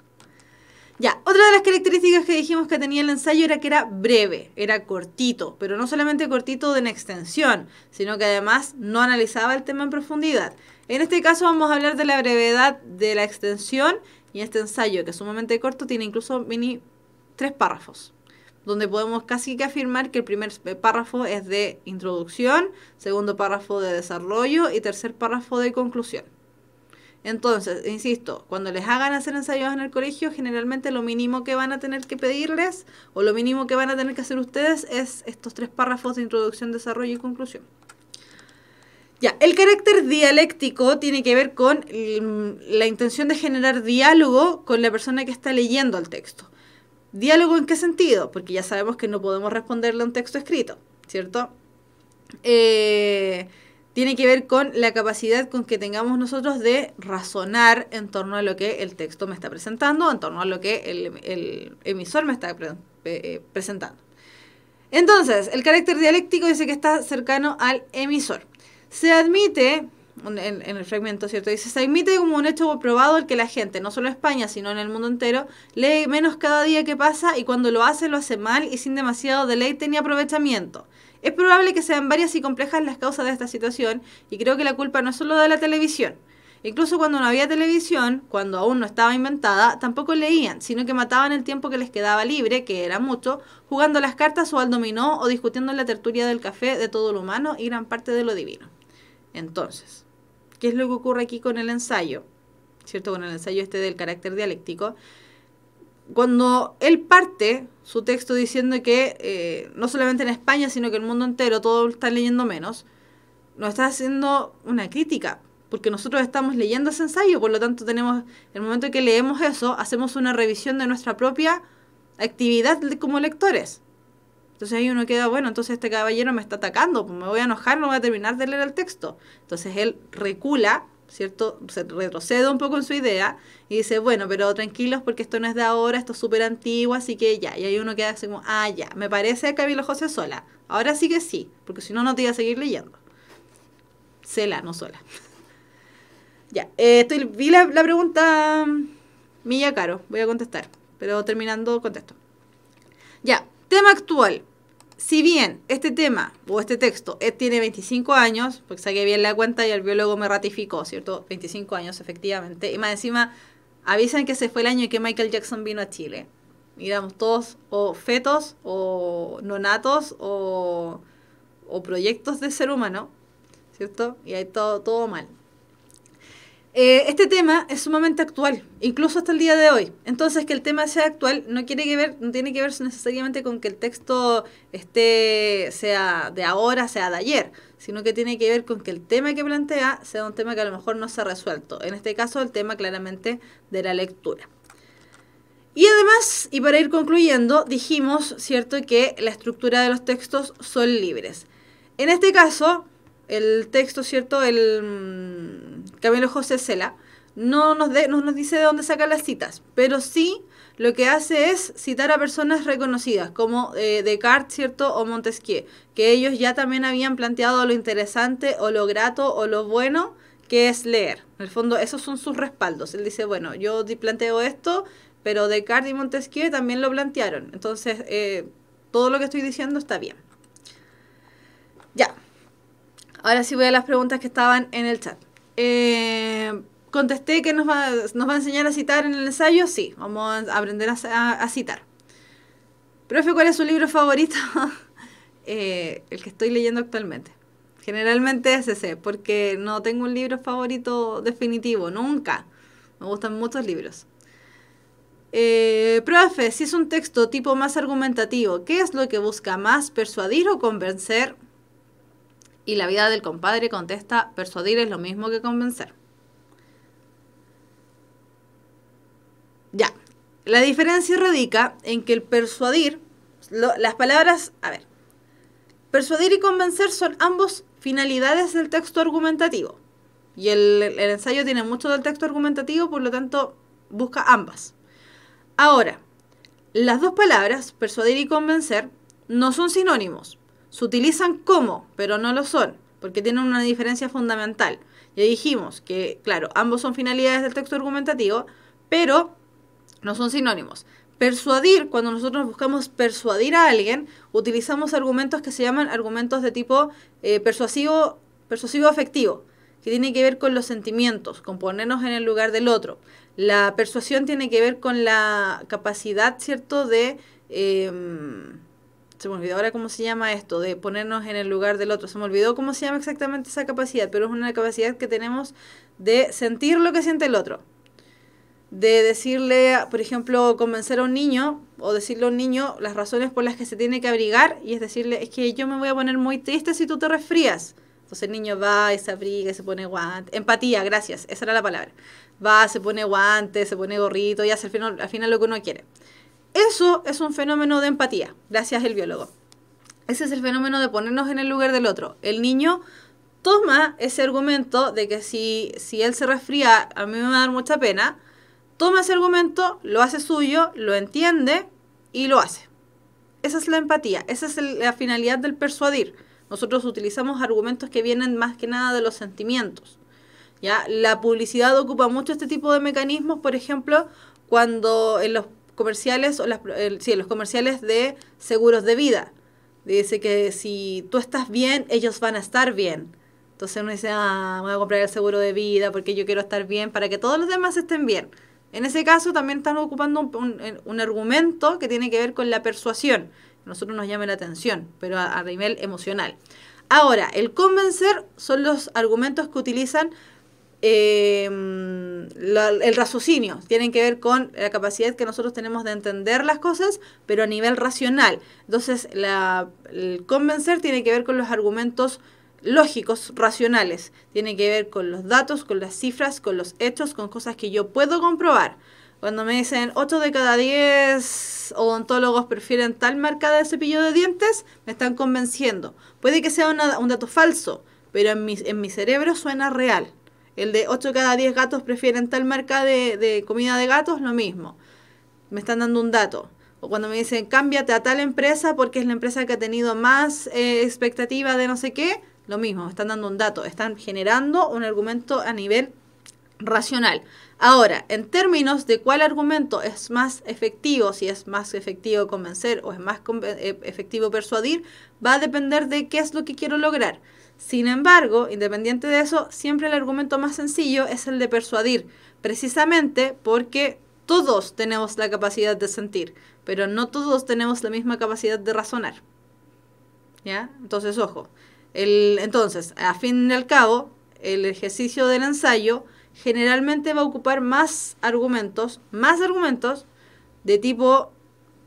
Ya, otra de las características que dijimos que tenía el ensayo era que era breve, era cortito, pero no solamente cortito en extensión, sino que además no analizaba el tema en profundidad. En este caso vamos a hablar de la brevedad de la extensión, y este ensayo, que es sumamente corto, tiene incluso 3 párrafos, donde podemos casi que afirmar que el primer párrafo es de introducción, segundo párrafo de desarrollo y tercer párrafo de conclusión. Entonces, insisto, cuando les hagan hacer ensayos en el colegio, generalmente lo mínimo que van a tener que pedirles o lo mínimo que van a tener que hacer ustedes es estos 3 párrafos de introducción, desarrollo y conclusión. Ya, el carácter dialéctico tiene que ver con la intención de generar diálogo con la persona que está leyendo el texto. ¿Diálogo en qué sentido? Porque ya sabemos que no podemos responderle a un texto escrito, ¿cierto? Tiene que ver con la capacidad con que tengamos nosotros de razonar en torno a lo que el texto me está presentando, en torno a lo que el emisor me está presentando. Entonces, el carácter dialéctico dice que está cercano al emisor. Se admite, en el fragmento, ¿cierto? Dice, se admite como un hecho probado el que la gente, no solo en España, sino en el mundo entero, lee menos cada día que pasa y cuando lo hace mal y sin demasiado deleite ni aprovechamiento. Es probable que sean varias y complejas las causas de esta situación y creo que la culpa no es solo de la televisión. Incluso cuando no había televisión, cuando aún no estaba inventada, tampoco leían, sino que mataban el tiempo que les quedaba libre, que era mucho, jugando las cartas o al dominó o discutiendo en la tertulia del café de todo lo humano y gran parte de lo divino. Entonces, ¿qué es lo que ocurre aquí con el ensayo? ¿Cierto? Con el ensayo este del carácter dialéctico. Cuando él parte su texto diciendo que no solamente en España, sino que en el mundo entero todos están leyendo menos, nos está haciendo una crítica, porque nosotros estamos leyendo ese ensayo, por lo tanto tenemos, en el momento que leemos eso, hacemos una revisión de nuestra propia actividad como lectores. Entonces ahí uno queda, bueno, entonces este caballero me está atacando, pues me voy a enojar, no voy a terminar de leer el texto. Entonces él recula, ¿cierto? Se retrocede un poco en su idea y dice, bueno, pero tranquilos porque esto no es de ahora, esto es súper antiguo, así que ya. Y ahí uno queda así como, ah, ya, me parece Camilo José Sola. Ahora sí que sí, porque si no, no te iba a seguir leyendo. Cela, no Sola. Ya, vi la pregunta Milla Caro, voy a contestar, pero terminando contesto. Ya, tema actual. Si bien este tema o este texto tiene 25 años, porque saqué bien la cuenta y el biólogo me ratificó, ¿cierto? 25 años efectivamente. Y más encima avisan que se fue el año que Michael Jackson vino a Chile. Miramos todos o fetos o nonatos o proyectos de ser humano, ¿cierto? Y hay todo mal. Este tema es sumamente actual, incluso hasta el día de hoy. Entonces, que el tema sea actual no tiene que ver necesariamente con que el texto sea de ahora, sea de ayer, sino que tiene que ver con que el tema que plantea sea un tema que a lo mejor no se ha resuelto. En este caso, el tema claramente de la lectura. Y además, y para ir concluyendo, dijimos, ¿cierto?, que la estructura de los textos son libres. En este caso, el texto, ¿cierto?, el Camilo José Cela, no nos dice de dónde saca las citas, pero sí lo que hace es citar a personas reconocidas, como Descartes, ¿cierto?, o Montesquieu, que ellos ya también habían planteado lo interesante, o lo grato, o lo bueno, que es leer. En el fondo, esos son sus respaldos. Él dice, bueno, yo planteo esto, pero Descartes y Montesquieu también lo plantearon. Entonces, todo lo que estoy diciendo está bien. Ya. Ahora sí voy a las preguntas que estaban en el chat. Contesté que nos va a enseñar a citar en el ensayo. Sí, vamos a aprender a citar. Profe, ¿cuál es su libro favorito? El que estoy leyendo actualmente. Generalmente es ese, porque no tengo un libro favorito definitivo, nunca. Me gustan muchos libros. Profe, si es un texto tipo más argumentativo, ¿qué es lo que busca más, persuadir o convencer? Y la vida del compadre contesta, persuadir es lo mismo que convencer. Ya, la diferencia radica en que el persuadir, las palabras, a ver, persuadir y convencer son ambos finalidades del texto argumentativo. Y el ensayo tiene mucho del texto argumentativo, por lo tanto, busca ambas. Ahora, las dos palabras, persuadir y convencer, no son sinónimos. Se utilizan como, pero no lo son, porque tienen una diferencia fundamental. Ya dijimos que, claro, ambos son finalidades del texto argumentativo, pero no son sinónimos. Persuadir, cuando nosotros buscamos persuadir a alguien, utilizamos argumentos que se llaman argumentos de tipo persuasivo afectivo, que tiene que ver con los sentimientos, con ponernos en el lugar del otro. La persuasión tiene que ver con la capacidad, ¿cierto?, de... se me olvidó ahora cómo se llama esto, de ponernos en el lugar del otro. Se me olvidó cómo se llama exactamente esa capacidad, pero es una capacidad que tenemos de sentir lo que siente el otro. De decirle, por ejemplo, convencer a un niño, o decirle a un niño las razones por las que se tiene que abrigar, y es decirle, es que yo me voy a poner muy triste si tú te resfrías. Entonces el niño va y se abriga y se pone guantes. Empatía, gracias, esa era la palabra. Va, se pone guantes, se pone gorrito y hace al final lo que uno quiere. Eso es un fenómeno de empatía, gracias el biólogo. Ese es el fenómeno de ponernos en el lugar del otro. El niño toma ese argumento de que si él se resfría, a mí me va a dar mucha pena. Toma ese argumento, lo hace suyo, lo entiende y lo hace. Esa es la empatía, esa es la finalidad del persuadir. Nosotros utilizamos argumentos que vienen más que nada de los sentimientos. ¿Ya? La publicidad ocupa mucho este tipo de mecanismos, por ejemplo, cuando en los comerciales, o en los comerciales de seguros de vida, dice que si tú estás bien, ellos van a estar bien. Entonces uno dice, voy a comprar el seguro de vida porque yo quiero estar bien para que todos los demás estén bien. En ese caso también están ocupando un argumento que tiene que ver con la persuasión. A nosotros nos llama la atención, pero a nivel emocional. Ahora, el convencer son los argumentos que utilizan el raciocinio. Tienen que ver con la capacidad que nosotros tenemos de entender las cosas, pero a nivel racional. Entonces, el convencer tiene que ver con los argumentos lógicos, racionales. Tiene que ver con los datos, con las cifras, con los hechos, con cosas que yo puedo comprobar. Cuando me dicen 8 de cada 10 odontólogos prefieren tal marca de cepillo de dientes, me están convenciendo. Puede que sea un dato falso, pero en mi cerebro suena real. El de 8 de cada 10 gatos prefieren tal marca de comida de gatos, lo mismo. Me están dando un dato. O cuando me dicen cámbiate a tal empresa porque es la empresa que ha tenido más expectativa de no sé qué, lo mismo, me están dando un dato. Están generando un argumento a nivel racional. Ahora, en términos de cuál argumento es más efectivo, si es más efectivo convencer o es más efectivo persuadir, va a depender de qué es lo que quiero lograr. Sin embargo, independiente de eso, siempre el argumento más sencillo es el de persuadir, precisamente porque todos tenemos la capacidad de sentir, pero no todos tenemos la misma capacidad de razonar. ¿Ya? Entonces, ojo. Entonces, a fin y al cabo, el ejercicio del ensayo generalmente va a ocupar más argumentos de tipo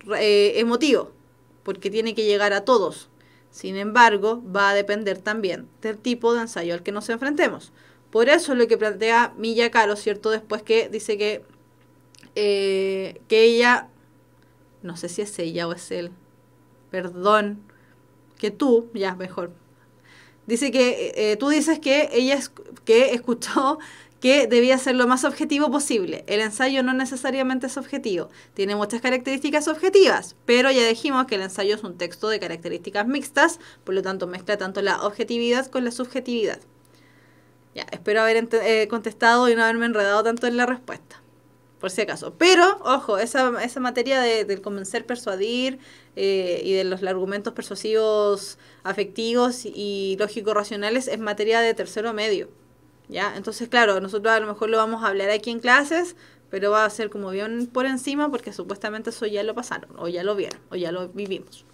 emotivo, porque tiene que llegar a todos. Sin embargo, va a depender también del tipo de ensayo al que nos enfrentemos. Por eso es lo que plantea Milla Caro, ¿cierto? Después que dice que ella, no sé si es ella o es él, perdón, que tú, ya mejor, dice que tú dices que ella que escuchó que debía ser lo más objetivo posible. El ensayo no necesariamente es objetivo. Tiene muchas características objetivas, pero ya dijimos que el ensayo es un texto de características mixtas, por lo tanto mezcla tanto la objetividad con la subjetividad. Ya, espero haber contestado y no haberme enredado tanto en la respuesta, por si acaso. Pero, ojo, esa materia del convencer, persuadir y de los argumentos persuasivos afectivos y lógico-racionales es materia de tercero medio. ¿Ya? Entonces, claro, nosotros a lo mejor lo vamos a hablar aquí en clases, pero va a ser como bien por encima porque supuestamente eso ya lo pasaron, o ya lo vieron, o ya lo vivimos.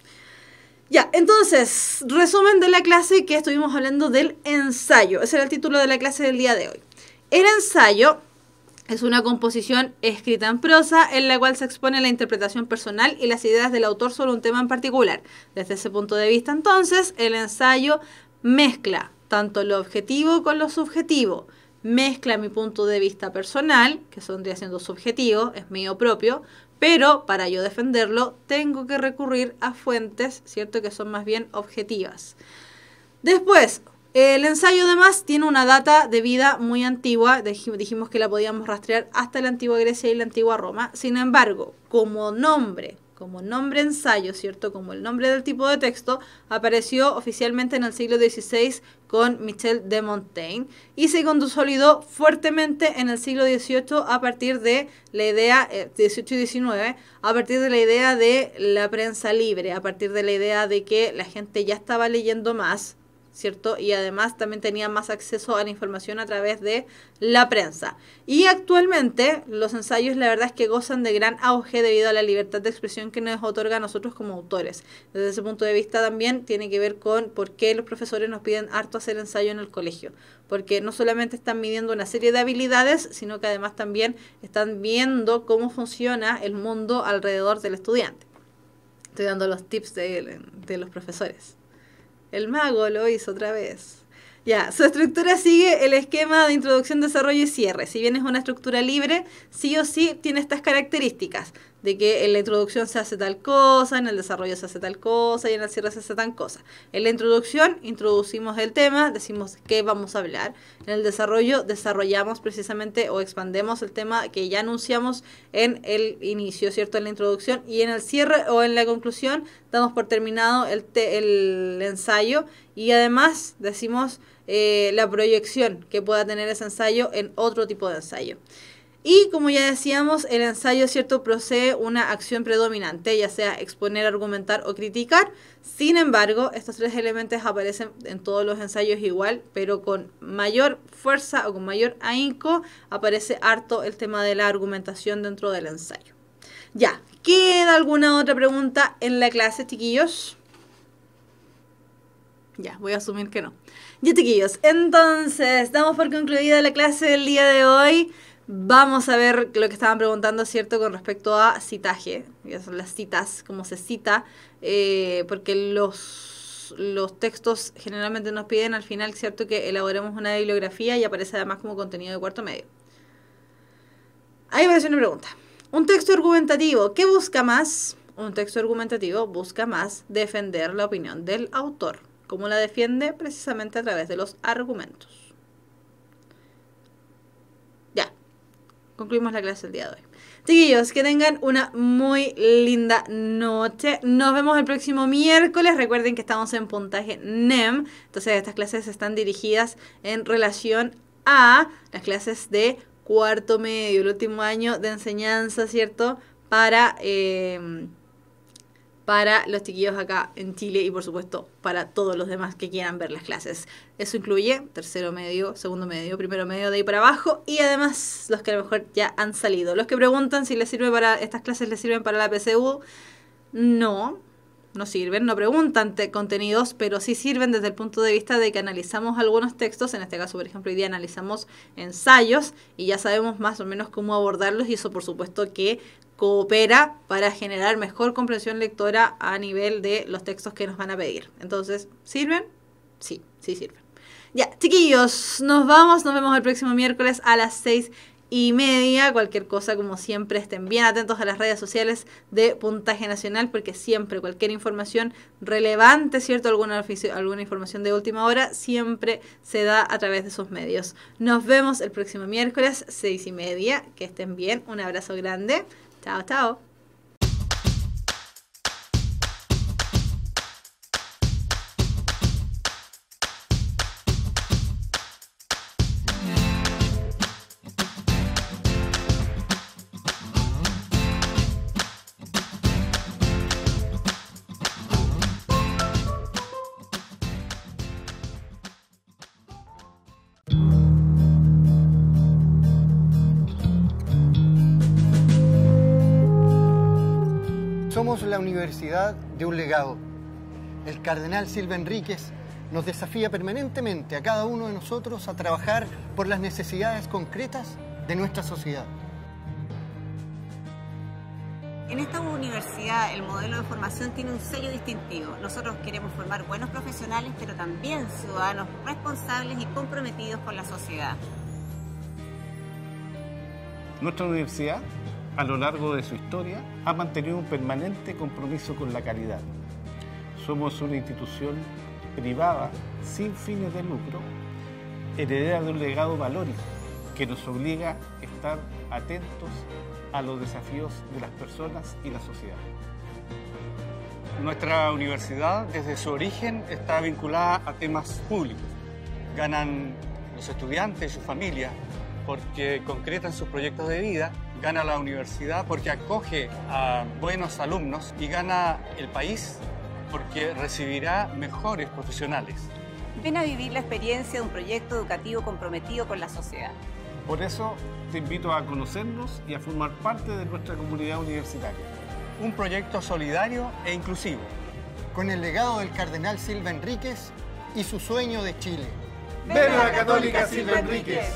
Ya, entonces, resumen de la clase que estuvimos hablando del ensayo. Ese era el título de la clase del día de hoy. El ensayo es una composición escrita en prosa en la cual se expone la interpretación personal y las ideas del autor sobre un tema en particular. Desde ese punto de vista, entonces, el ensayo mezcla tanto lo objetivo con lo subjetivo. Mezcla mi punto de vista personal, que vendría siendo subjetivo, es mío propio, pero para yo defenderlo tengo que recurrir a fuentes, ¿cierto?, que son más bien objetivas. Después, el ensayo además tiene una data de vida muy antigua, dijimos que la podíamos rastrear hasta la antigua Grecia y la antigua Roma. Sin embargo, como nombre ensayo, ¿cierto?, como el nombre del tipo de texto, apareció oficialmente en el siglo XVI con Michel de Montaigne y se consolidó fuertemente en el siglo XVIII a partir de la idea, 18 y XIX, a partir de la idea de la prensa libre, a partir de la idea de que la gente ya estaba leyendo más, ¿cierto? Y además también tenía más acceso a la información a través de la prensa. Y actualmente los ensayos, la verdad es que gozan de gran auge debido a la libertad de expresión que nos otorga a nosotros como autores. Desde ese punto de vista también tiene que ver con por qué los profesores nos piden harto hacer ensayo en el colegio. Porque no solamente están midiendo una serie de habilidades, sino que además también están viendo cómo funciona el mundo alrededor del estudiante. Estoy dando los tips de los profesores. El mago lo hizo otra vez. Ya, su estructura sigue el esquema de introducción, desarrollo y cierre. Si bien es una estructura libre, sí o sí tiene estas características de que en la introducción se hace tal cosa, en el desarrollo se hace tal cosa y en el cierre se hace tal cosa. En la introducción introducimos el tema, decimos qué vamos a hablar. En el desarrollo desarrollamos precisamente o expandemos el tema que ya anunciamos en el inicio, ¿cierto? En la introducción, y en el cierre o en la conclusión damos por terminado el ensayo y además decimos la proyección que pueda tener ese ensayo en otro tipo de ensayo. Y como ya decíamos, el ensayo, ¿cierto?, procede una acción predominante, ya sea exponer, argumentar o criticar. Sin embargo, estos tres elementos aparecen en todos los ensayos igual, pero con mayor fuerza o con mayor ahínco aparece harto el tema de la argumentación dentro del ensayo. Ya, ¿queda alguna otra pregunta en la clase, chiquillos? Ya, voy a asumir que no. Ya, chiquillos, entonces, damos por concluida la clase del día de hoy. Vamos a ver lo que estaban preguntando, ¿cierto?, con respecto a citaje, que son las citas, cómo se cita, porque los textos generalmente nos piden al final, ¿cierto?, que elaboremos una bibliografía y aparece además como contenido de cuarto medio. Ahí aparece una pregunta. Un texto argumentativo, ¿qué busca más? Un texto argumentativo busca más defender la opinión del autor. ¿Cómo la defiende? Precisamente a través de los argumentos. Ya, concluimos la clase del día de hoy. Chiquillos, que tengan una muy linda noche. Nos vemos el próximo miércoles. Recuerden que estamos en puntaje NEM. Entonces estas clases están dirigidas en relación a las clases de cuarto medio, el último año de enseñanza, ¿cierto? Para los chiquillos acá en Chile y por supuesto para todos los demás que quieran ver las clases. Eso incluye tercero medio, segundo medio, primero medio, de ahí para abajo, y además los que a lo mejor ya han salido. Los que preguntan si les sirve para estas clases, les sirven para la PSU, no sirven, no preguntan contenidos, pero sí sirven desde el punto de vista de que analizamos algunos textos. En este caso, por ejemplo, hoy día analizamos ensayos y ya sabemos más o menos cómo abordarlos, y eso por supuesto que coopera para generar mejor comprensión lectora a nivel de los textos que nos van a pedir. Entonces, ¿sirven? Sí sirven. Ya, chiquillos, nos vemos el próximo miércoles a las 6:30. Cualquier cosa, como siempre, estén bien atentos a las redes sociales de Puntaje Nacional, porque siempre cualquier información relevante, ¿cierto?, alguna información de última hora, siempre se da a través de esos medios. Nos vemos el próximo miércoles, 6:30. Que estén bien. Un abrazo grande. Chao, chao. Somos la Universidad de un legado. El cardenal Silva Enríquez nos desafía permanentemente a cada uno de nosotros a trabajar por las necesidades concretas de nuestra sociedad. En esta universidad el modelo de formación tiene un sello distintivo. Nosotros queremos formar buenos profesionales, pero también ciudadanos responsables y comprometidos con la sociedad. Nuestra universidad, a lo largo de su historia, ha mantenido un permanente compromiso con la calidad. Somos una institución privada sin fines de lucro, heredera de un legado valórico que nos obliga a estar atentos a los desafíos de las personas y la sociedad. Nuestra universidad, desde su origen, está vinculada a temas públicos. Ganan los estudiantes y sus familias porque concretan sus proyectos de vida, gana la universidad porque acoge a buenos alumnos y gana el país porque recibirá mejores profesionales. Ven a vivir la experiencia de un proyecto educativo comprometido con la sociedad. Por eso te invito a conocernos y a formar parte de nuestra comunidad universitaria. Un proyecto solidario e inclusivo. Con el legado del cardenal Silva Enríquez y su sueño de Chile. ¡Ven a la Católica Silva Enríquez!